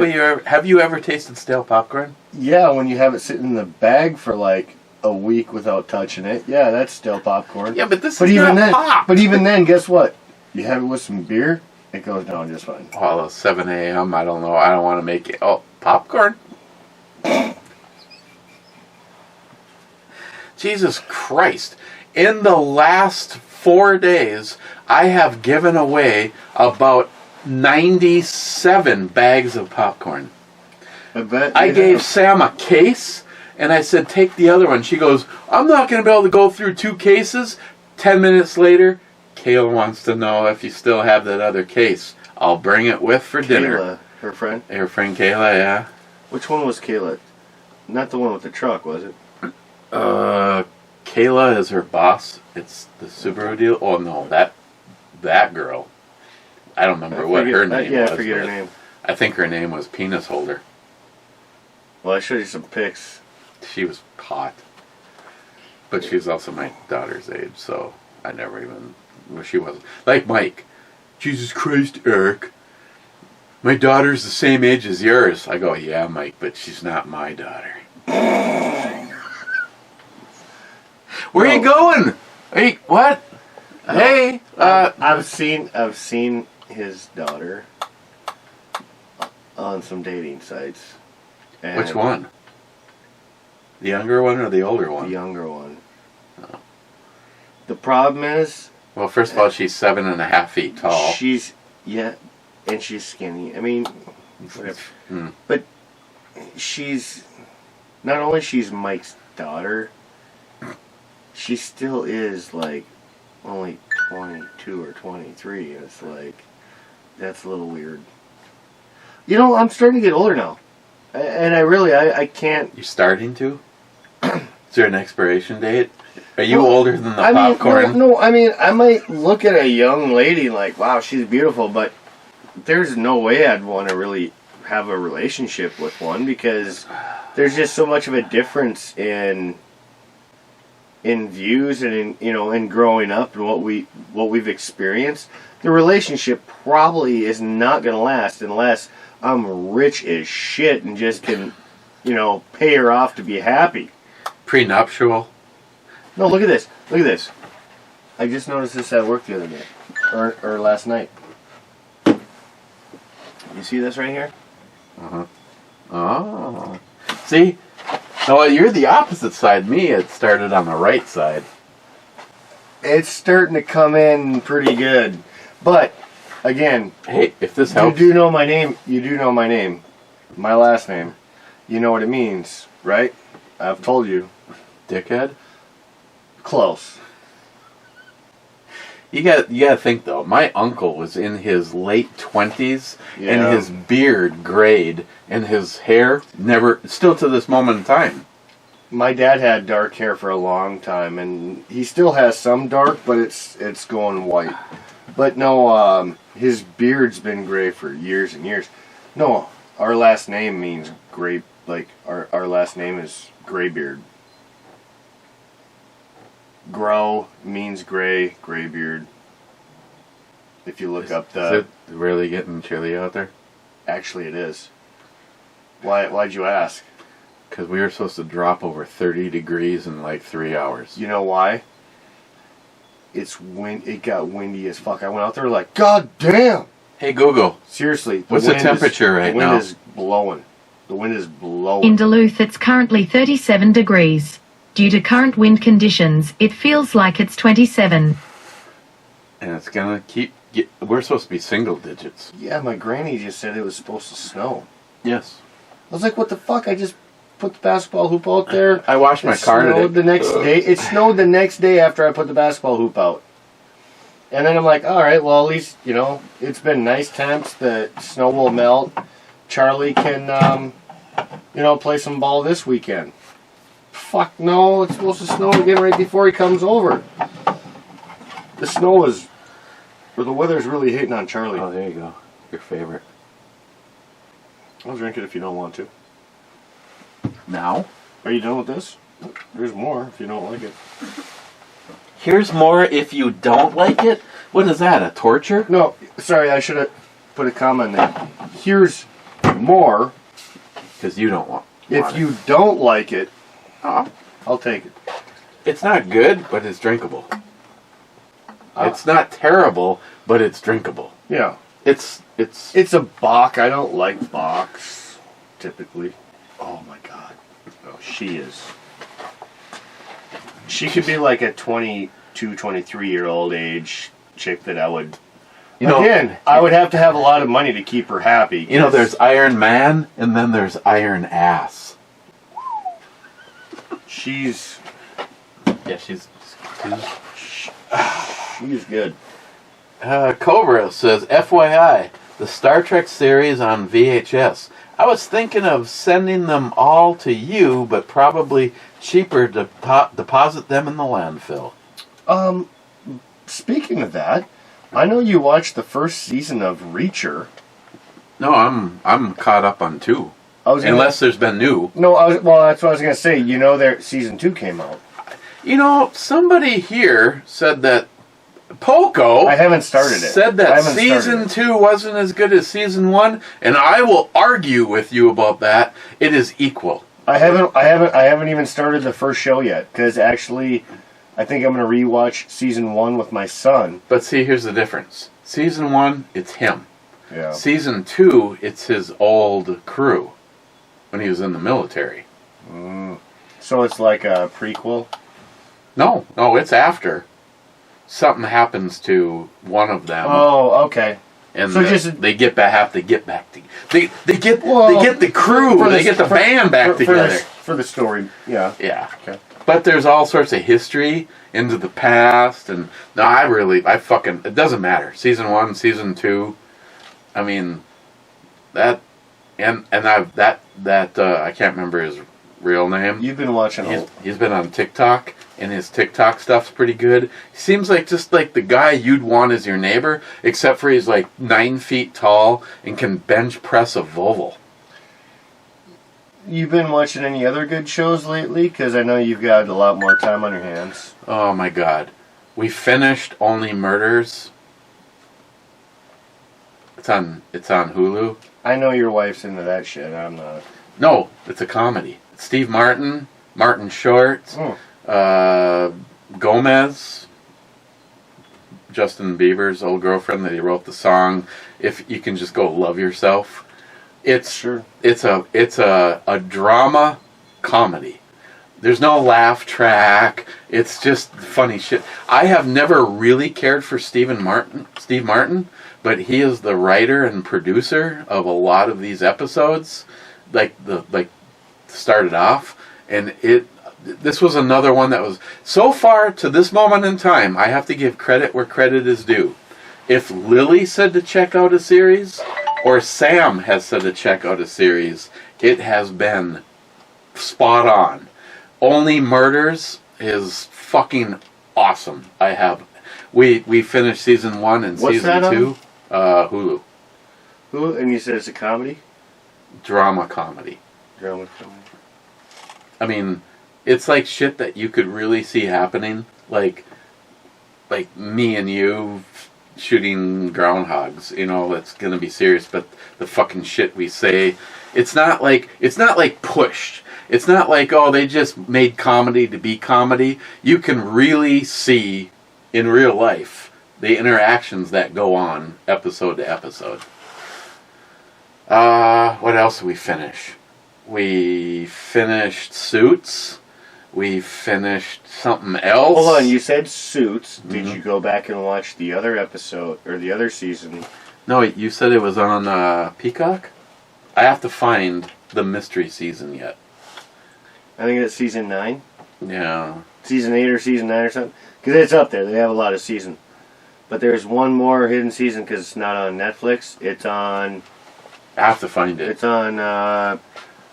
Have you ever tasted stale popcorn?
Yeah, when you have it sitting in the bag for like a week without touching it. Yeah, that's stale popcorn.
Yeah, but this is not pop.
But even then, guess what? You have it with some beer, it goes down just fine.
Well, it's 7 a.m. I don't know. I don't want to make it... Oh, popcorn? Jesus Christ. In the last 4 days, I have given away about 97 bags of popcorn. I gave Sam a case, and I said, take the other one. She goes, I'm not going to be able to go through 2 cases. 10 minutes later, Kayla wants to know if you still have that other case. I'll bring it with for dinner.
Kayla, her friend?
Her friend Kayla, yeah.
Which one was Kayla? Not the one with the truck, was it?
Kayla is her boss. It's the Subaru deal. Oh, no, that girl. I don't remember what her name was.
Yeah, I forget her name.
I think her name was Penis Holder.
Well, I showed you some pics.
She was hot. But she was also my daughter's age, so I never even... Well, she wasn't. Like Mike. Jesus Christ, Eric. My daughter's the same age as yours. I go, yeah, Mike, but she's not my daughter. Where are you going? Hey, what? No. Hey,
I've seen his daughter on some dating sites. And
which one? The younger one or the older one?
The younger one. Oh. The problem is...
Well, first of all, she's 7.5 feet tall.
Yeah, and she's skinny. I mean, whatever. But she's... Not only she's Mike's daughter, she still is, like, only 22 or 23. And it's like, that's a little weird. You know, I'm starting to get older now. And I can't...
You're starting to? Is there an expiration date? Are you older than the popcorn?
No, I mean, I might look at a young lady like, wow, she's beautiful, but there's no way I'd want to really have a relationship with one because there's just so much of a difference in views and in growing up and what we've experienced. The relationship probably is not going to last unless I'm rich as shit and just can, pay her off to be happy.
Prenuptial?
No, look at this. Look at this. I just noticed this at work the other day. Or last night. You see this right here?
Uh-huh. Oh. See? No, you're the opposite side. Me, it started on the right side.
It's starting to come in pretty good. But, again...
Hey, if this helps...
You do know my name. You do know my name. My last name. You know what it means, right? I've told you.
Dickhead?
Close.
You gotta think though. My uncle was in his late 20s, and his beard grayed, and his hair still to this moment in time.
My dad had dark hair for a long time, and he still has some dark, but it's going white. But no, his beard's been gray for years and years. No, our last name means gray like our last name is Graybeard. Grow means gray, Graybeard. If you look up
Is it really getting chilly out there?
actually it is. Why'd you ask?
Because we were supposed to drop over 30 degrees in like 3 hours.
You know why? It got windy as fuck. I went out there like, God damn!
Hey Google,
Seriously.
what's the temperature right now?
The wind is blowing. The wind is blowing.
In Duluth, it's currently 37 degrees. Due to current wind conditions, it feels like it's 27.
And it's gonna we're supposed to be single digits.
Yeah, my granny just said it was supposed to snow.
Yes.
I was like, what the fuck? I just put the basketball hoop out there.
I washed my car today.
The next day. It snowed the next day after I put the basketball hoop out. And then I'm like, all right, well, at least, it's been nice temps. The snow will melt. Charlie can, play some ball this weekend. Fuck no, it's supposed to snow again right before he comes over. The weather's really hitting on Charlie.
Oh, there you go. Your favorite.
I'll drink it if you don't want to.
Now?
Are you done with this? There's more if you don't like it.
Here's more if you don't like it? What is that, a torture?
No, sorry, I should have put a comment there. Here's more.
Because you don't want
If
it.
you don't like it,
Oh.
I'll take it.
It's not good, but it's drinkable. It's not terrible, but it's drinkable.
Yeah.
It's
It's a Bach. I don't like Bachs, typically. Oh my god. Oh, she is. She could be like a 22, 23-year-old age chick that I would... I would have to have a lot of money to keep her happy.
there's Iron Man, and then there's Iron Ass.
She's
She's
good.
Cobra says, FYI, the Star Trek series on VHS. I was thinking of sending them all to you, but probably cheaper to deposit them in the landfill.
Speaking of that, I know you watched the first season of Reacher.
No, I'm caught up on 2. Unless there's been new.
No, that's what I was going to say. Their season 2 came out.
Somebody here said that Poco
I haven't started it.
Said that season 2 wasn't as good as season 1, and I will argue with you about that. It is equal.
I haven't even started the first show yet because actually, I think I'm going to rewatch season 1 with my son.
But see, here's the difference. Season 1, it's him.
Yeah.
Season 2, it's his old crew when he was in the military.
So it's like a prequel.
No, it's after. Something happens to one of them.
Oh, okay.
And
so
they have to get back to they get the crew, they get the band back together
for the story. Yeah.
Yeah.
Okay.
But there's all sorts of history into the past, and it doesn't matter. Season 1, season 2, I mean, I can't remember his real name.
You've been watching.
He's been on TikTok. And his TikTok stuff's pretty good. He seems like just like the guy you'd want as your neighbor, except for he's like 9 feet tall and can bench press a Volvo.
You've been watching any other good shows lately? Because I know you've got a lot more time on your hands.
Oh my god. We finished Only Murders. It's on Hulu.
I know your wife's into that shit. I'm not.
No, it's a comedy. Steve Martin Short. Gomez, Justin Bieber's old girlfriend that he wrote the song "If You Can Just Go Love Yourself." It's a drama comedy. There's no laugh track. It's just funny shit. I have never really cared for Steve Martin, but he is the writer and producer of a lot of these episodes, started off, and this was another one that was, so far to this moment in time, I have to give credit where credit is due. If Lily said to check out a series, or Sam has said to check out a series, it has been spot on. Only Murders is fucking awesome. We finished season 1 and
What's
season 2. Hulu.
Hulu, and you said it's a comedy?
Drama comedy. I mean, it's like shit that you could really see happening. Like me and you shooting groundhogs. You know, that's gonna be serious. But the fucking shit we say, it's not like pushed. It's not like, oh, they just made comedy to be comedy. You can really see in real life the interactions that go on episode to episode. What else did we finish? We finished Suits. We finished something else.
Hold on, you said Suits. Did you go back and watch the other episode, or the other season?
No, you said it was on Peacock? I have to find the mystery season yet.
I think it's season 9.
Yeah.
Season 8 or season 9 or something. Because it's up there. They have a lot of seasons. But there's one more hidden season because it's not on Netflix. It's on...
I have to find it.
It's on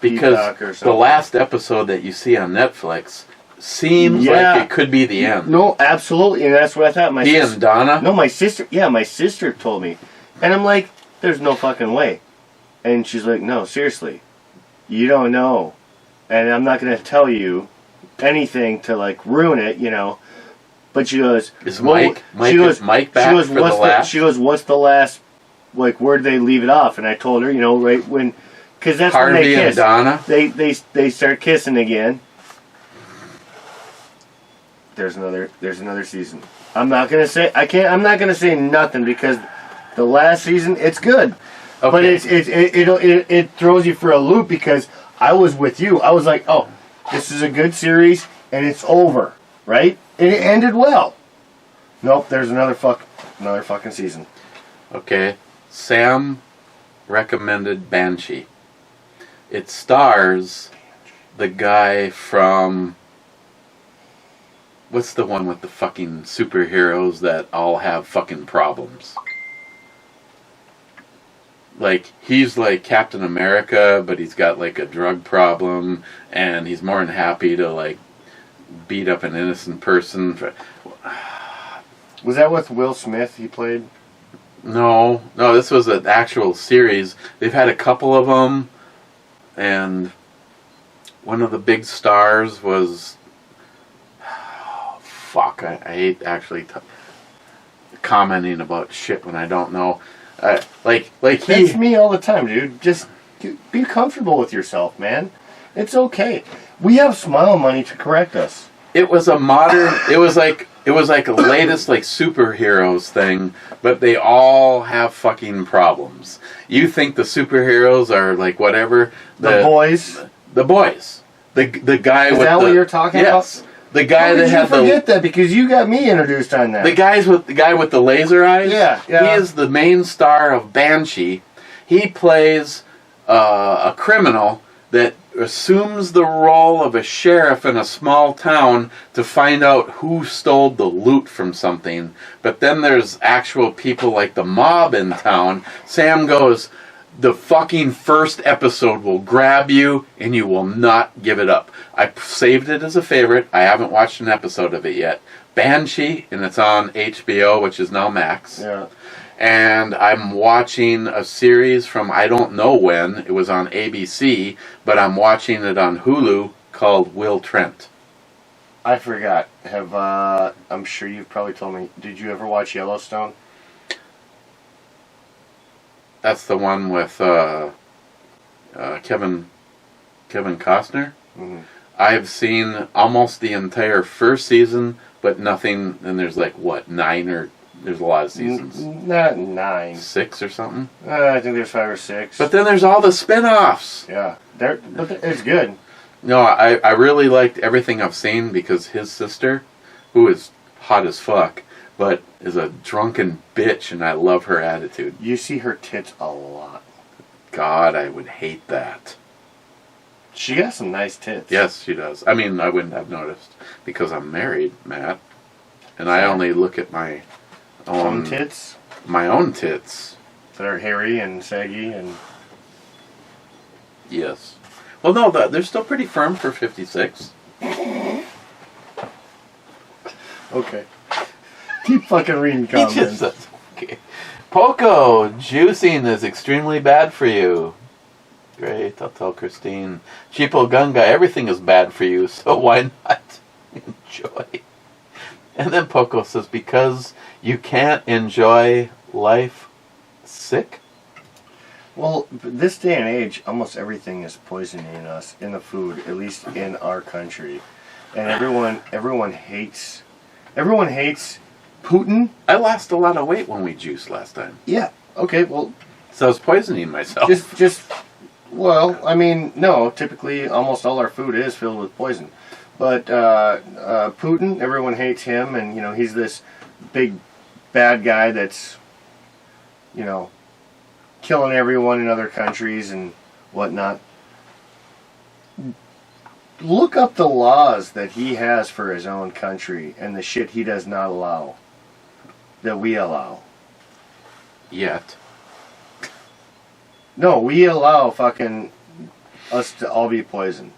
because
Peacock or something.
the last episode that you see on Netflix seems like it could be the end.
No, absolutely. And that's what I thought.
He and Donna?
No, my sister... Yeah, my sister told me. And I'm like, there's no fucking way. And she's like, no, seriously. You don't know. And I'm not going to tell you anything to, like, ruin it, you know. But she goes...
Is Mike back for the last?
She goes, what's the last... Like, where did they leave it off? And I told her, you know, right when... Because that's
Harvey
when they kiss.
and Donna?
They start kissing again. There's another season. I'm not going to say... I'm not going to say nothing because the last season, it's good. Okay. But it throws you for a loop because... I was with you. I was like, oh, this is a good series, and it's over, right? And it ended well. Nope, there's another fucking season.
Okay. Sam recommended Banshee. It stars the guy from... What's the one with the fucking superheroes that all have fucking problems? Like, he's like Captain America, but he's got like a drug problem, and he's more than happy to like beat up an innocent person.
Was that with Will Smith he played?
No, this was an actual series. They've had a couple of them, and one of the big stars was... fuck, I hate actually commenting about shit when I don't know.
That's me all the time, dude. Just be comfortable with yourself, man. It's okay. We have smile money to correct us.
It was a modern. It was like a latest like superheroes thing, but they all have fucking problems. You think the superheroes are like whatever
the boys.
The boys. The guy.
Is that what you're talking about?
The guy that had the...
forget that because you got me introduced on that.
The guy with the laser eyes?
Yeah.
He is the main star of Banshee. He plays a criminal that assumes the role of a sheriff in a small town to find out who stole the loot from something. But then there's actual people like the mob in town. Sam goes... The fucking first episode will grab you and you will not give it up. I saved it as a favorite. I haven't watched an episode of it yet. Banshee, and it's on HBO, which is now Max.
Yeah.
And I'm watching a series from I don't know when. It was on ABC, but I'm watching it on Hulu called Will Trent.
I forgot. I'm sure you've probably told me. Did you ever watch Yellowstone?
That's the one with Kevin Costner.
Mm-hmm.
I've seen almost the entire first season, but nothing. And there's like what 9 or there's a lot of seasons.
Not 9,
6 or something.
I think there's 5 or 6.
But then there's all the spin-offs.
Yeah, it's good.
No, I really liked everything I've seen because his sister, who is hot as fuck, but is a drunken bitch, and I love her attitude.
You see her tits a lot.
God, I would hate that.
She got some nice tits.
Yes, she does. I mean, I wouldn't have noticed because I'm married, Matt, and I only look at my own
tits.
My own tits
that are hairy and saggy and.
Yes. Well, no, they're still pretty firm for 56.
Okay. Keep fucking reading comments.
Okay. Poco, juicing is extremely bad for you. Great, I'll tell Christine. Cheapo Gunga, everything is bad for you, so why not enjoy? And then Poco says, because you can't enjoy life sick?
Well, this day and age, almost everything is poisoning us in the food, at least in our country. And everyone hates Putin.
I lost a lot of weight when we juiced last time.
Yeah. Okay. Well,
So I was poisoning myself.
Well, I mean, no. Typically, almost all our food is filled with poison. But Putin, everyone hates him, and he's this big bad guy that's killing everyone in other countries and whatnot. Look up the laws that he has for his own country and the shit he does not allow that we allow.
Yet.
No, we allow fucking us to all be poisoned.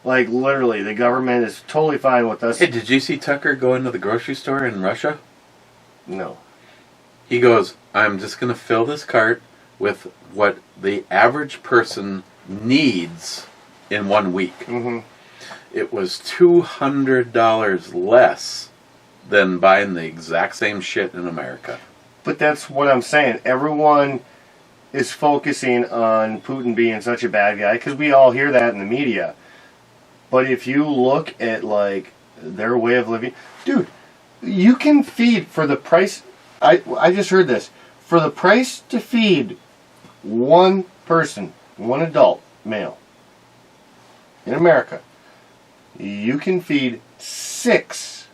Like, literally, the government is totally fine with us.
Hey, did you see Tucker go into the grocery store in Russia?
No.
He goes, I'm just going to fill this cart with what the average person needs in 1 week.
Mm-hmm.
It was $200 less than buying the exact same shit in America.
But that's what I'm saying. Everyone is focusing on Putin being such a bad guy because we all hear that in the media. But if you look at, like, their way of living... Dude, you can feed for the price... I just heard this. For the price to feed one person, one adult, male, in America, you can feed 6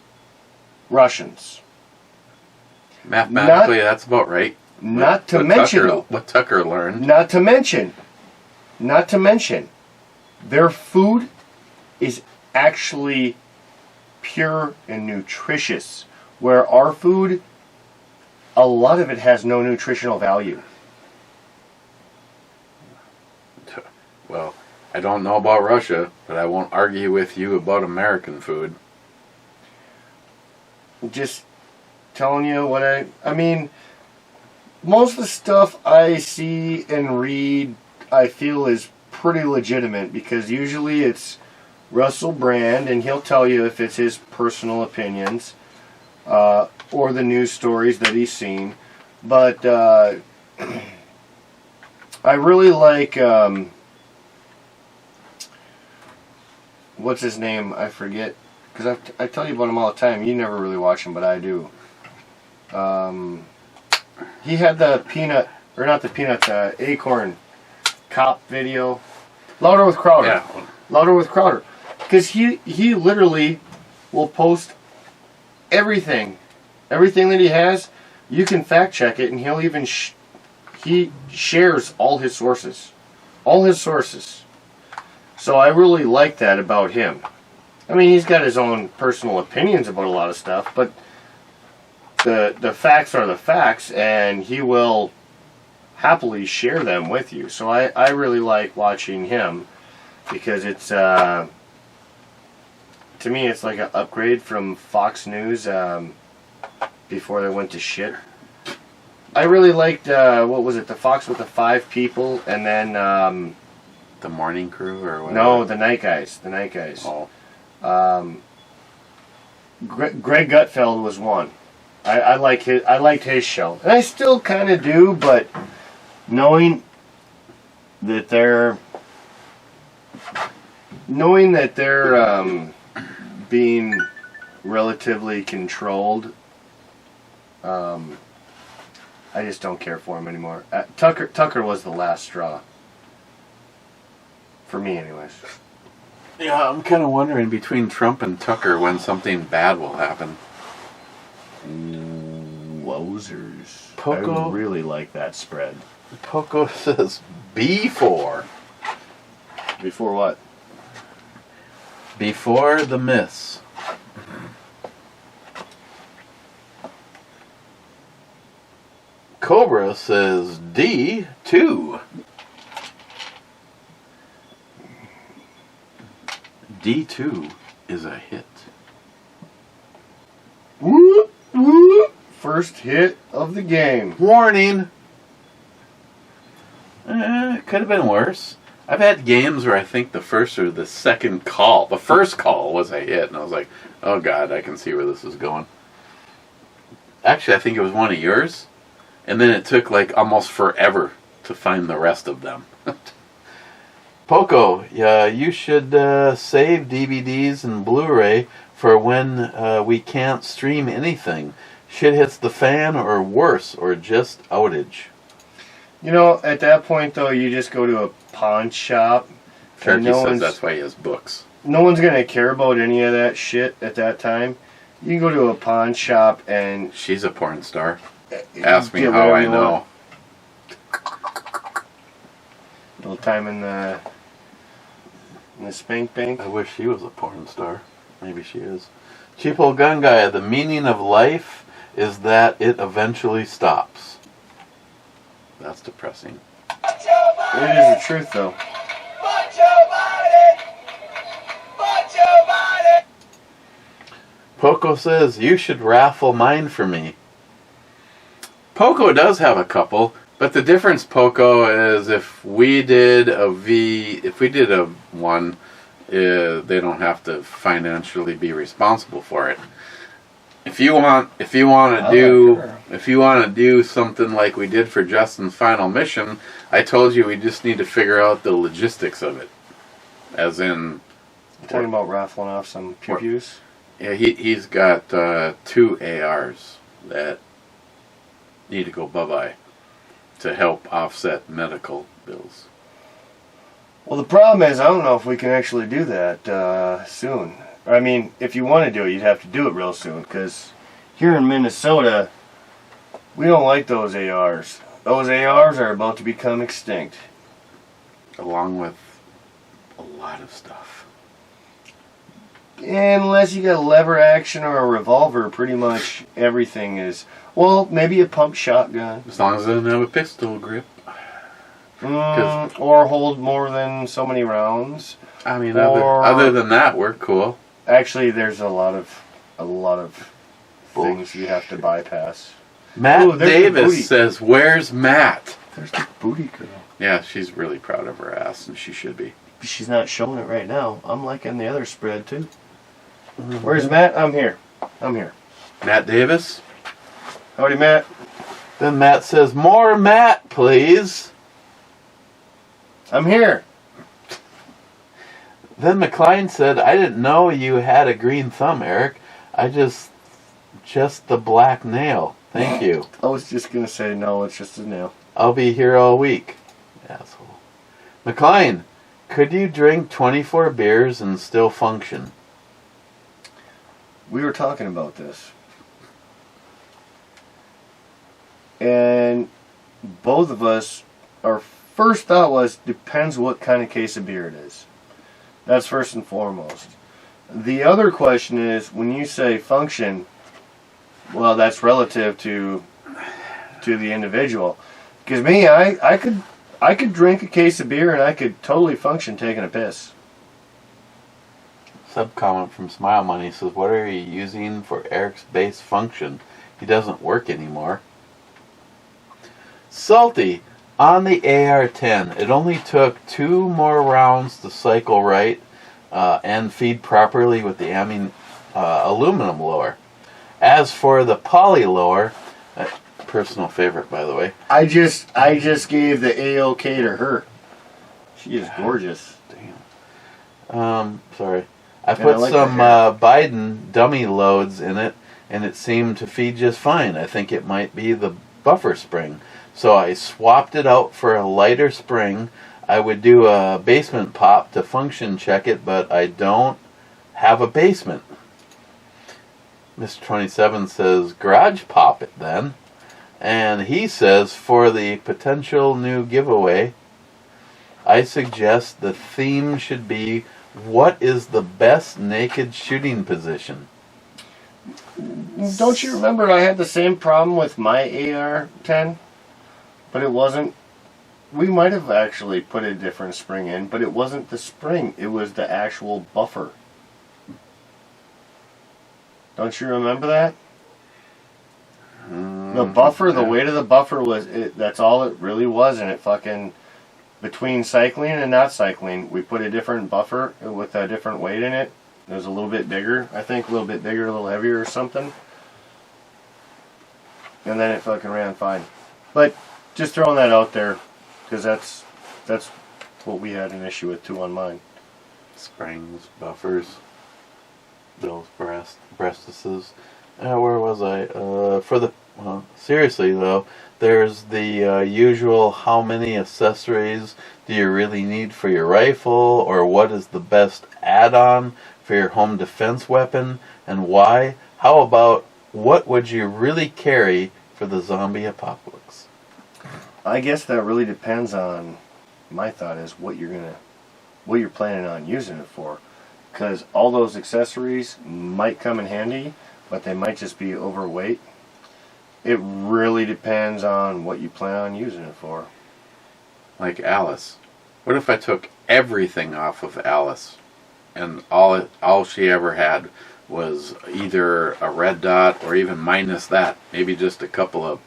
Russians.
Mathematically, that's about right.
Not to mention...
What Tucker learned.
Not to mention, their food is actually pure and nutritious, where our food, a lot of it has no nutritional value.
Well, I don't know about Russia, but I won't argue with you about American food.
Just telling you what I mean, most of the stuff I see and read, I feel is pretty legitimate, because usually it's Russell Brand, and he'll tell you if it's his personal opinions or the news stories that he's seen. But I really like what's his name? I forget, because I tell you about him all the time. You never really watch him, but I do. He had the Acorn cop video. Louder with Crowder.
Yeah.
Louder with Crowder. Because he literally will post everything that he has. You can fact check it, and he'll even he shares all his sources. So I really like that about him. I mean, he's got his own personal opinions about a lot of stuff, but the facts are the facts, and he will happily share them with you. So I really like watching him, because it's to me it's like an upgrade from Fox News before they went to shit. I really liked what was it, the Fox with the 5 people, and then
The Morning Crew or whatever?
no, the Night Guys.
Oh.
Greg Gutfeld was one. I liked his show, and I still kind of do, but knowing that they're being relatively controlled, I just don't care for him anymore. Tucker was the last straw for me, anyways.
Yeah, I'm kind of wondering between Trump and Tucker when something bad will happen.
Wowzers.
Poco?
I really like that spread.
Poco says before.
Before what?
Before the miss. Cobra says D2. D2 is a hit.
Whoop, whoop. First hit of the game.
Warning! It could have been worse. I've had games where I think the first or the second call, the first call was a hit, and I was like, oh god, I can see where this is going. Actually, I think it was one of yours, and then it took like almost forever to find the rest of them. Poco, yeah, you should save DVDs and Blu-ray for when we can't stream anything. Shit hits the fan or worse, or just outage.
You know, at that point, though, you just go to a pawn shop.
Turkey says that's why he has books.
No one's going to care about any of that shit at that time. You can go to a pawn shop and...
She's a porn star. Ask me how I know.
A little time in the spank bank.
I wish she was a porn star. Maybe she is. Cheap old gun guy, the meaning of life is that it eventually stops. That's depressing.
It is the truth, though.
Poco says, you should raffle mine for me. Poco does have a couple, but the difference, Poco, is if we did a one, they don't have to financially be responsible for it. If you want to do something like we did for Justin's final mission, I told you we just need to figure out the logistics of it. As in,
You're talking about raffling off some pew-pews?
Yeah, he's got 2 ARs that need to go bye-bye to help offset medical bills.
Well, the problem is, I don't know if we can actually do that soon. I mean, if you want to do it, you'd have to do it real soon, because here in Minnesota, we don't like those ARs. Those ARs are about to become extinct.
Along with a lot of stuff.
Unless you got a lever action or a revolver, pretty much everything is... Well, maybe a pump shotgun.
As long as it doesn't have a pistol grip.
Or hold more than so many rounds.
I mean, other than that, we're cool.
Actually, there's a lot of things you have to bypass.
Matt Davis says, "Where's Matt?"
There's the booty girl.
Yeah, she's really proud of her ass, and she should be.
She's not showing it right now. I'm liking the other spread too. Where's Matt? I'm here.
Matt Davis.
Howdy, Matt.
Then Matt says, "More Matt, please."
I'm here.
Then McLean said, "I didn't know you had a green thumb, Eric. I just the black nail. Thank you."
I was just gonna say no. It's just a nail.
I'll be here all week. Asshole. McLean, could you drink 24 beers and still function?
We were talking about this. And both of us, our first thought was, depends what kind of case of beer it is. That's first and foremost. The other question is, when you say function, well, that's relative to the individual. Because me, I could drink a case of beer and I could totally function taking a piss.
Sub-comment from Smile Money says, "What are you using for Eric's base function? He doesn't work anymore." Salty, on the AR-10, it only took 2 more rounds to cycle right and feed properly with the aluminum lower. As for the poly lower, personal favorite, by the way.
I just gave the A-OK to her. She is gorgeous.
Damn. Sorry. I put some Biden dummy loads in it, and it seemed to feed just fine. I think it might be the buffer spring. So I swapped it out for a lighter spring. I would do a basement pop to function check it, but I don't have a basement. Mr. 27 says, garage pop it then. And he says, for the potential new giveaway, I suggest the theme should be, what is the best naked shooting position?
Don't you remember I had the same problem with my AR-10? But it wasn't... We might have actually put a different spring in, but it wasn't the spring. It was the actual buffer. Don't you remember that? The buffer, the weight of the buffer was... that's all it really was, and it fucking between cycling and not cycling, we put a different buffer with a different weight in it. It was a little bit bigger, I think, a little bit bigger, a little heavier or something. And then it fucking ran fine. But just throwing that out there, because that's what we had an issue with too on mine.
Springs, buffers, those breastises. Where was I? Seriously though, there's the usual how many accessories do you really need for your rifle, or what is the best add-on for your home defense weapon, and why? How about what would you really carry for the zombie apocalypse?
I guess that really depends on, my thought is what you're planning on using it for. Because all those accessories might come in handy, but they might just be overweight. It really depends on what you plan on using it for.
Like Alice. What if I took everything off of Alice, and all she ever had was either a red dot or even minus that, maybe just a couple of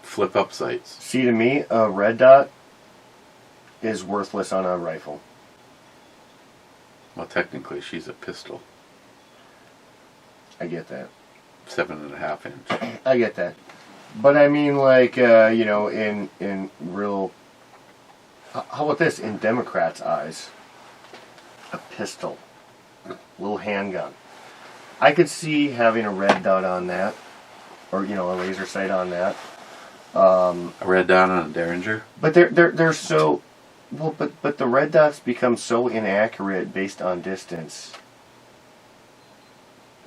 flip-up sights?
See, to me, a red dot is worthless on a rifle.
Well, technically, she's a pistol.
I get that.
7.5 inch.
I get that. But I mean, like, in real... How about this? In Democrats' eyes, a pistol. Little handgun. I could see having a red dot on that. Or, a laser sight on that.
A red dot on a Derringer?
But they're so... Well, but the red dots become so inaccurate based on distance.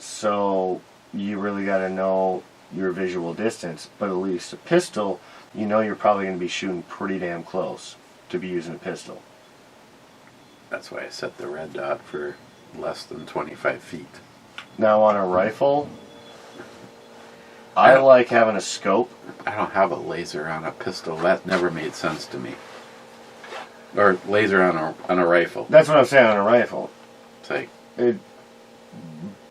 So you really got to know your visual distance. But at least a pistol, you're probably going to be shooting pretty damn close to be using a pistol.
That's why I set the red dot for less than 25 feet.
Now on a rifle, I like having a scope.
I don't have a laser on a pistol. That never made sense to me. Or laser on a rifle.
That's what I'm saying on a rifle.
It's like...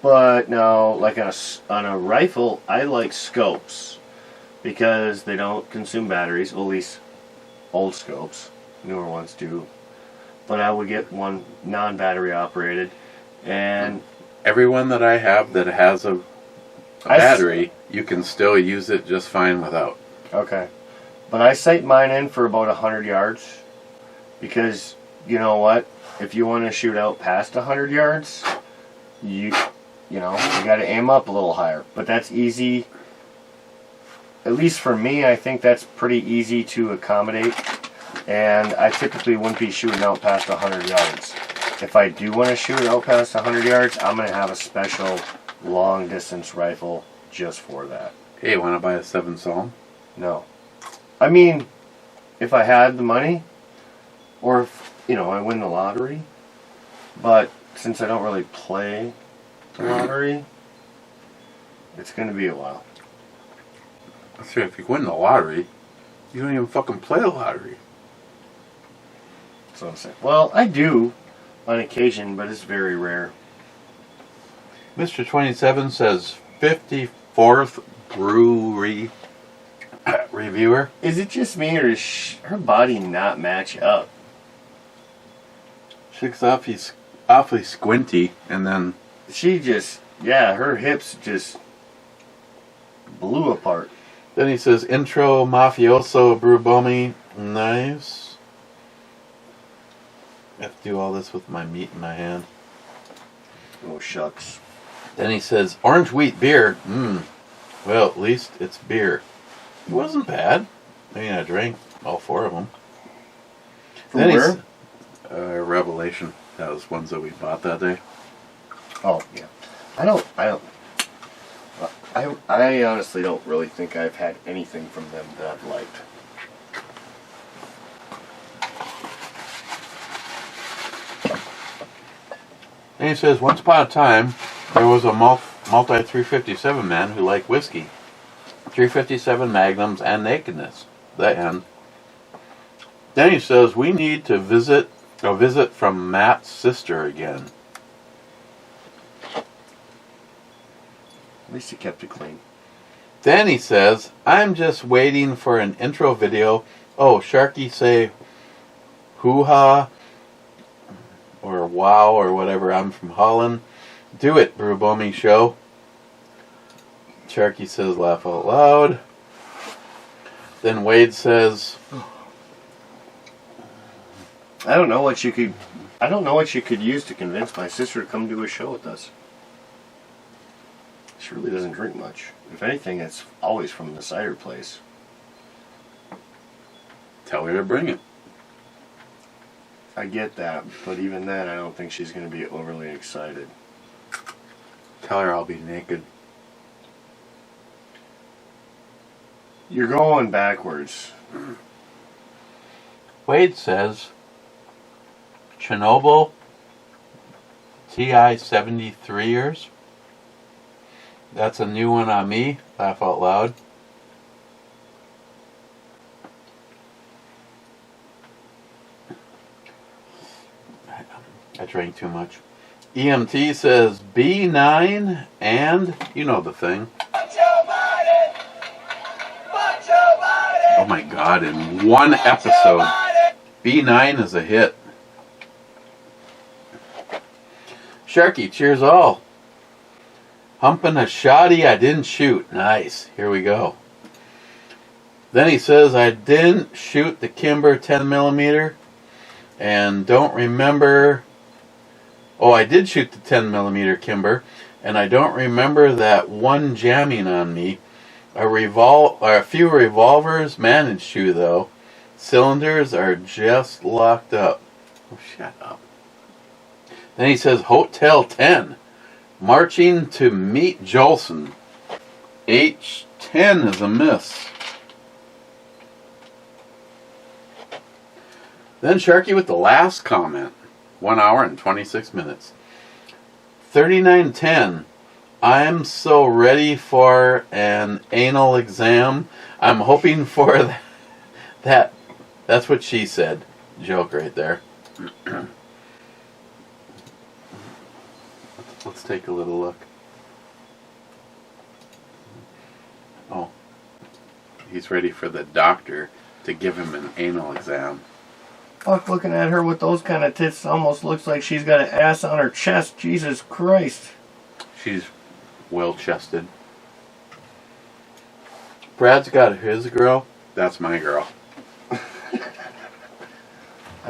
But no, like on a rifle, I like scopes because they don't consume batteries. Well, at least old scopes, newer ones do. But I would get one non-battery operated, and
everyone that I have that has a battery, you can still use it just fine without.
Okay, but I sight mine in for about 100 yards because you know what? If you want to shoot out past 100 yards, you got to aim up a little higher. But that's easy. At least for me, I think that's pretty easy to accommodate. And I typically wouldn't be shooting out past 100 yards. If I do want to shoot out past 100 yards, I'm going to have a special long distance rifle just for that.
Hey, want to buy a 7 Psalm?
No. I mean, if I had the money, or if, I win the lottery. But since I don't really play the lottery, it's going to be a while.
That's right, if you win the lottery, you don't even fucking play the lottery.
That's what I'm saying. Well, I do on occasion, but it's very rare.
Mr. 27 says 54th brewery reviewer.
Is it just me, or does her body not match up?
She's awfully squinty, and then...
She just, her hips just blew apart.
Then he says, intro mafioso brubomi. Nice. I have to do all this with my meat in my hand.
Oh, shucks.
Then he says, orange wheat beer. Well, at least it's beer. It wasn't bad. I mean, I drank all 4 of them.
From where?
Revelation. That was ones that we bought that day.
Oh, yeah. I honestly don't really think I've had anything from them that I've liked.
And he says, once upon a time, there was a multi-357 man who liked whiskey, 357 magnums, and nakedness. The end. Then he says, we need to visit a visit from Matt's sister again.
At least he kept it clean.
Then he says, I'm just waiting for an intro video. Oh, Sharky say, hoo-ha or wow or whatever. I'm from Holland. Do it, Brew Bombing Show. Sharky says laugh out loud. Then Wade says,
I don't know what you could use to convince my sister to come do a show with us. She really doesn't drink much. If anything, it's always from the cider place.
tell her to bring it.
I get that, but even then, I don't think she's going to be overly excited.
Tell her I'll be naked.
You're going backwards.
Wade says, Chernobyl TI 73ers. That's a new one on me. Laugh out loud. I drank too much. EMT says B9 and you know the thing. Oh my god, in one episode. B9 is a hit. Sharky, cheers all. Humping a shoddy I didn't shoot. Nice. Here we go. Then he says I didn't shoot the Kimber 10mm and don't remember. Oh, I did shoot the 10mm Kimber and I don't remember that one jamming on me. A few revolvers managed to though. Cylinders are just locked up. Oh, shut up. Then he says Hotel 10. Marching to meet Jolson. H10 is a miss. Then Sharky with the last comment. 1 hour and 26 minutes. 3910. I'm so ready for an anal exam. I'm hoping for that. That's what she said. Joke right there. Let's take a little look. Oh. He's ready for the doctor to give him an anal exam.
Fuck, looking at her with those kind of tits almost looks like she's got an ass on her chest. Jesus Christ.
She's well-chested. Brad's got his girl. That's my girl.
I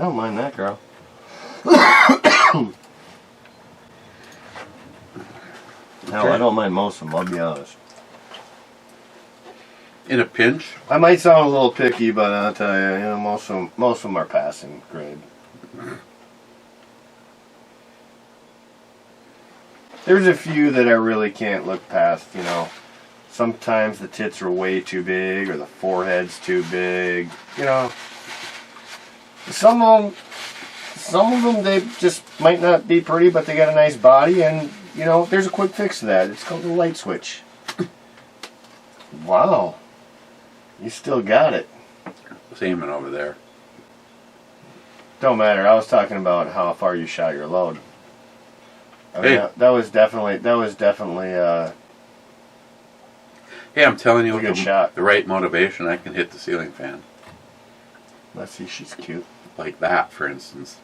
don't mind that girl. No, I don't mind most of them, I'll be honest.
In a pinch.
I might sound a little picky, but I'll tell you, most of them are passing grade. There's a few that I really can't look past, Sometimes the tits are way too big, or the forehead's too big, Some of them, they just might not be pretty, but they got a nice body, and, there's a quick fix to that. It's called the light switch. Wow. You still got it.
Semen over there.
Don't matter. I was talking about how far you shot your load. I mean,
Hey.
that was definitely.
Hey, I'm telling you,
A good
with
shot.
the right motivation, I can hit the ceiling fan.
Let's see. She's cute.
Like that, for instance.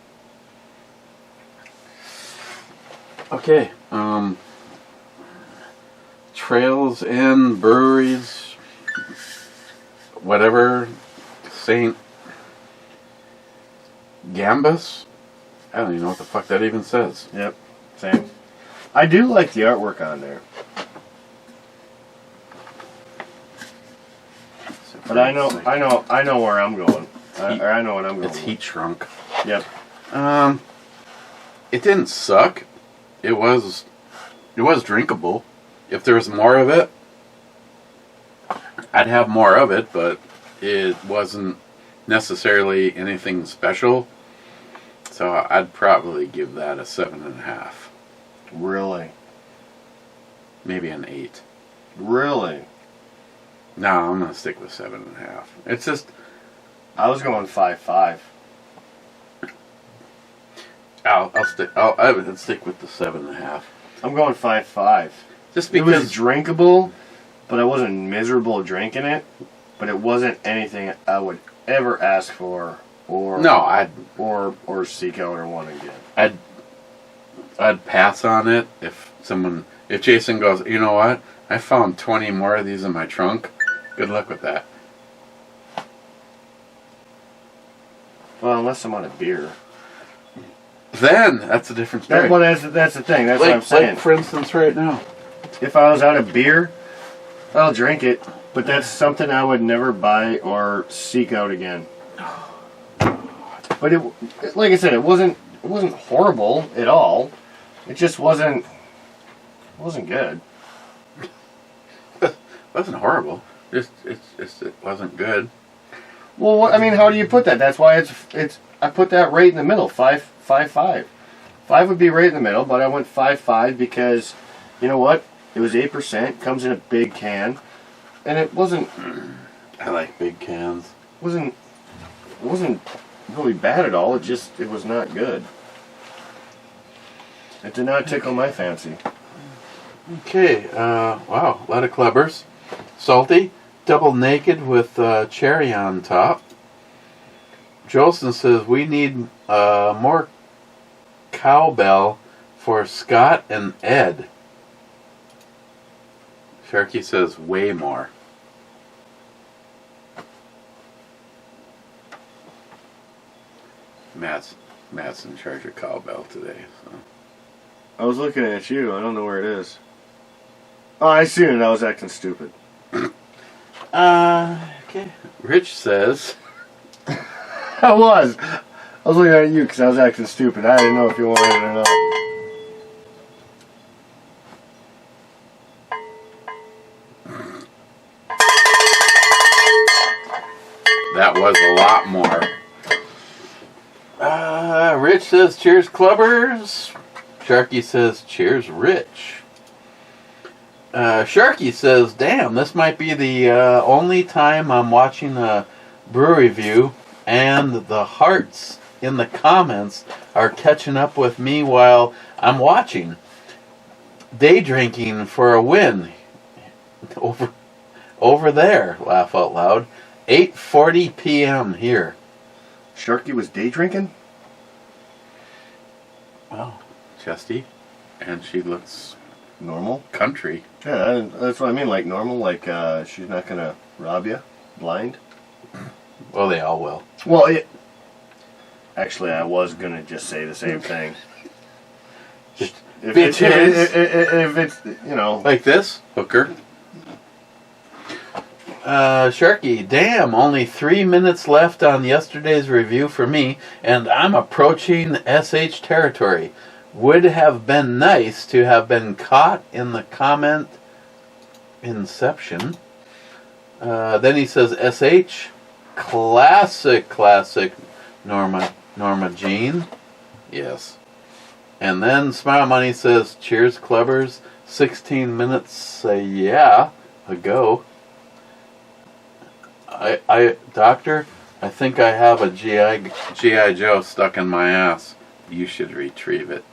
Okay. Trails End Breweries, whatever, St. Gambairus? I don't even know what the fuck that even says.
Yep. Same. I do like the artwork on there, but I know where I'm going. I know what I'm going.
It's heat shrunk.
Yep.
It didn't suck. It was drinkable. If there was more of it, I'd have more of it, but it wasn't necessarily anything special. So I'd probably give that a 7.5.
Really.
Maybe an 8.
Really.
No, I'm gonna stick with 7.5. It's just
I was going 5.5.
I would stick with the 7.5.
I'm going 5.5.
Just
It was
because
drinkable, but I wasn't miserable drinking it. But it wasn't anything I would ever ask for or
No,
or seek out or want to get.
I'd pass on it if Jason goes, you know what? I found 20 more of these in my trunk. Good luck with that.
Well, unless I'm on a beer.
Then that's a different story.
That's the thing. That's what I'm saying.
Like for instance, right now.
If I was out of beer, I'll drink it, but that's something I would never buy or seek out again. But like I said, it wasn't horrible at all. It just wasn't good.
It wasn't horrible. It wasn't good.
Well, I mean, how do you put that? That's why it's. I put that right in the middle. 5.5. 5 would be right in the middle, but I went 5.5 because, you know what? It was 8%. Comes in a big can, and it wasn't.
I like big cans.
Wasn't really bad at all. It was not good. It did not tickle my fancy.
Okay. Wow. A lot of clubbers. Salty. Double naked with cherry on top. Jolson says we need more cowbell for Scott and Ed. Sharky says way more. Matt's in charge of cowbell today. So.
I was looking at you. I don't know where it is. Oh, I seen it. I was acting stupid.
Okay. Rich says.
I was looking at you because I was acting stupid. I didn't know if you wanted it or not.
That was a lot more. Rich says, cheers, clubbers. Sharky says, cheers, Rich. Sharky says, damn, this might be the only time I'm watching a brew review and the hearts in the comments are catching up with me while I'm watching. Day drinking for a win. Over there, laugh out loud. 8:40 p.m. here.
Sharky was day drinking?
Well, chesty. And she looks
Normal?
country.
Yeah, that's what I mean. Like normal, like she's not going to rob you blind.
Well, they all will.
Well, actually, I was going to just say the same thing.
Just
If
bitches.
it's, you know.
Like this, hooker. Sharky, damn, only 3 minutes left on yesterday's review for me, and I'm approaching SH territory. Would have been nice to have been caught in the comment inception. Then he says SH, classic Norma Jean. Yes. And then Smile Money says, cheers, clubbers. 16 minutes, ago. Doctor, I think I have a G.I. Joe stuck in my ass. You should retrieve it.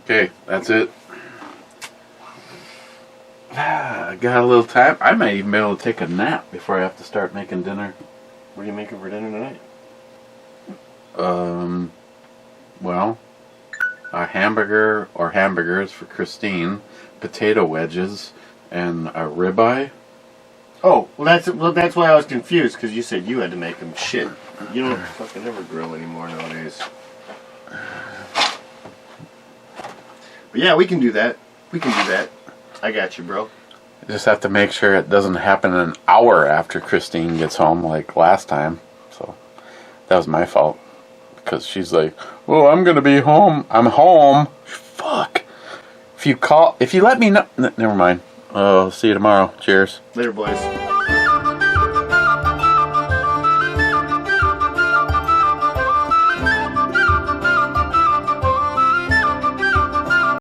Okay, that's it. I got a little time. I might even be able to take a nap before I have to start making dinner.
What are you making for dinner tonight?
Well, a hamburger or hamburgers for Christine, potato wedges, and a ribeye.
Oh, well that's why I was confused, because you said you had to make them. Shit. You don't fucking ever grill anymore nowadays. But yeah, we can do that. I got you, bro.
I just have to make sure it doesn't happen an hour after Christine gets home like last time. So that was my fault. Because she's like, well, I'm going to be home. I'm home. Fuck. If you let me know. Never mind. See you tomorrow. Cheers.
Later, boys.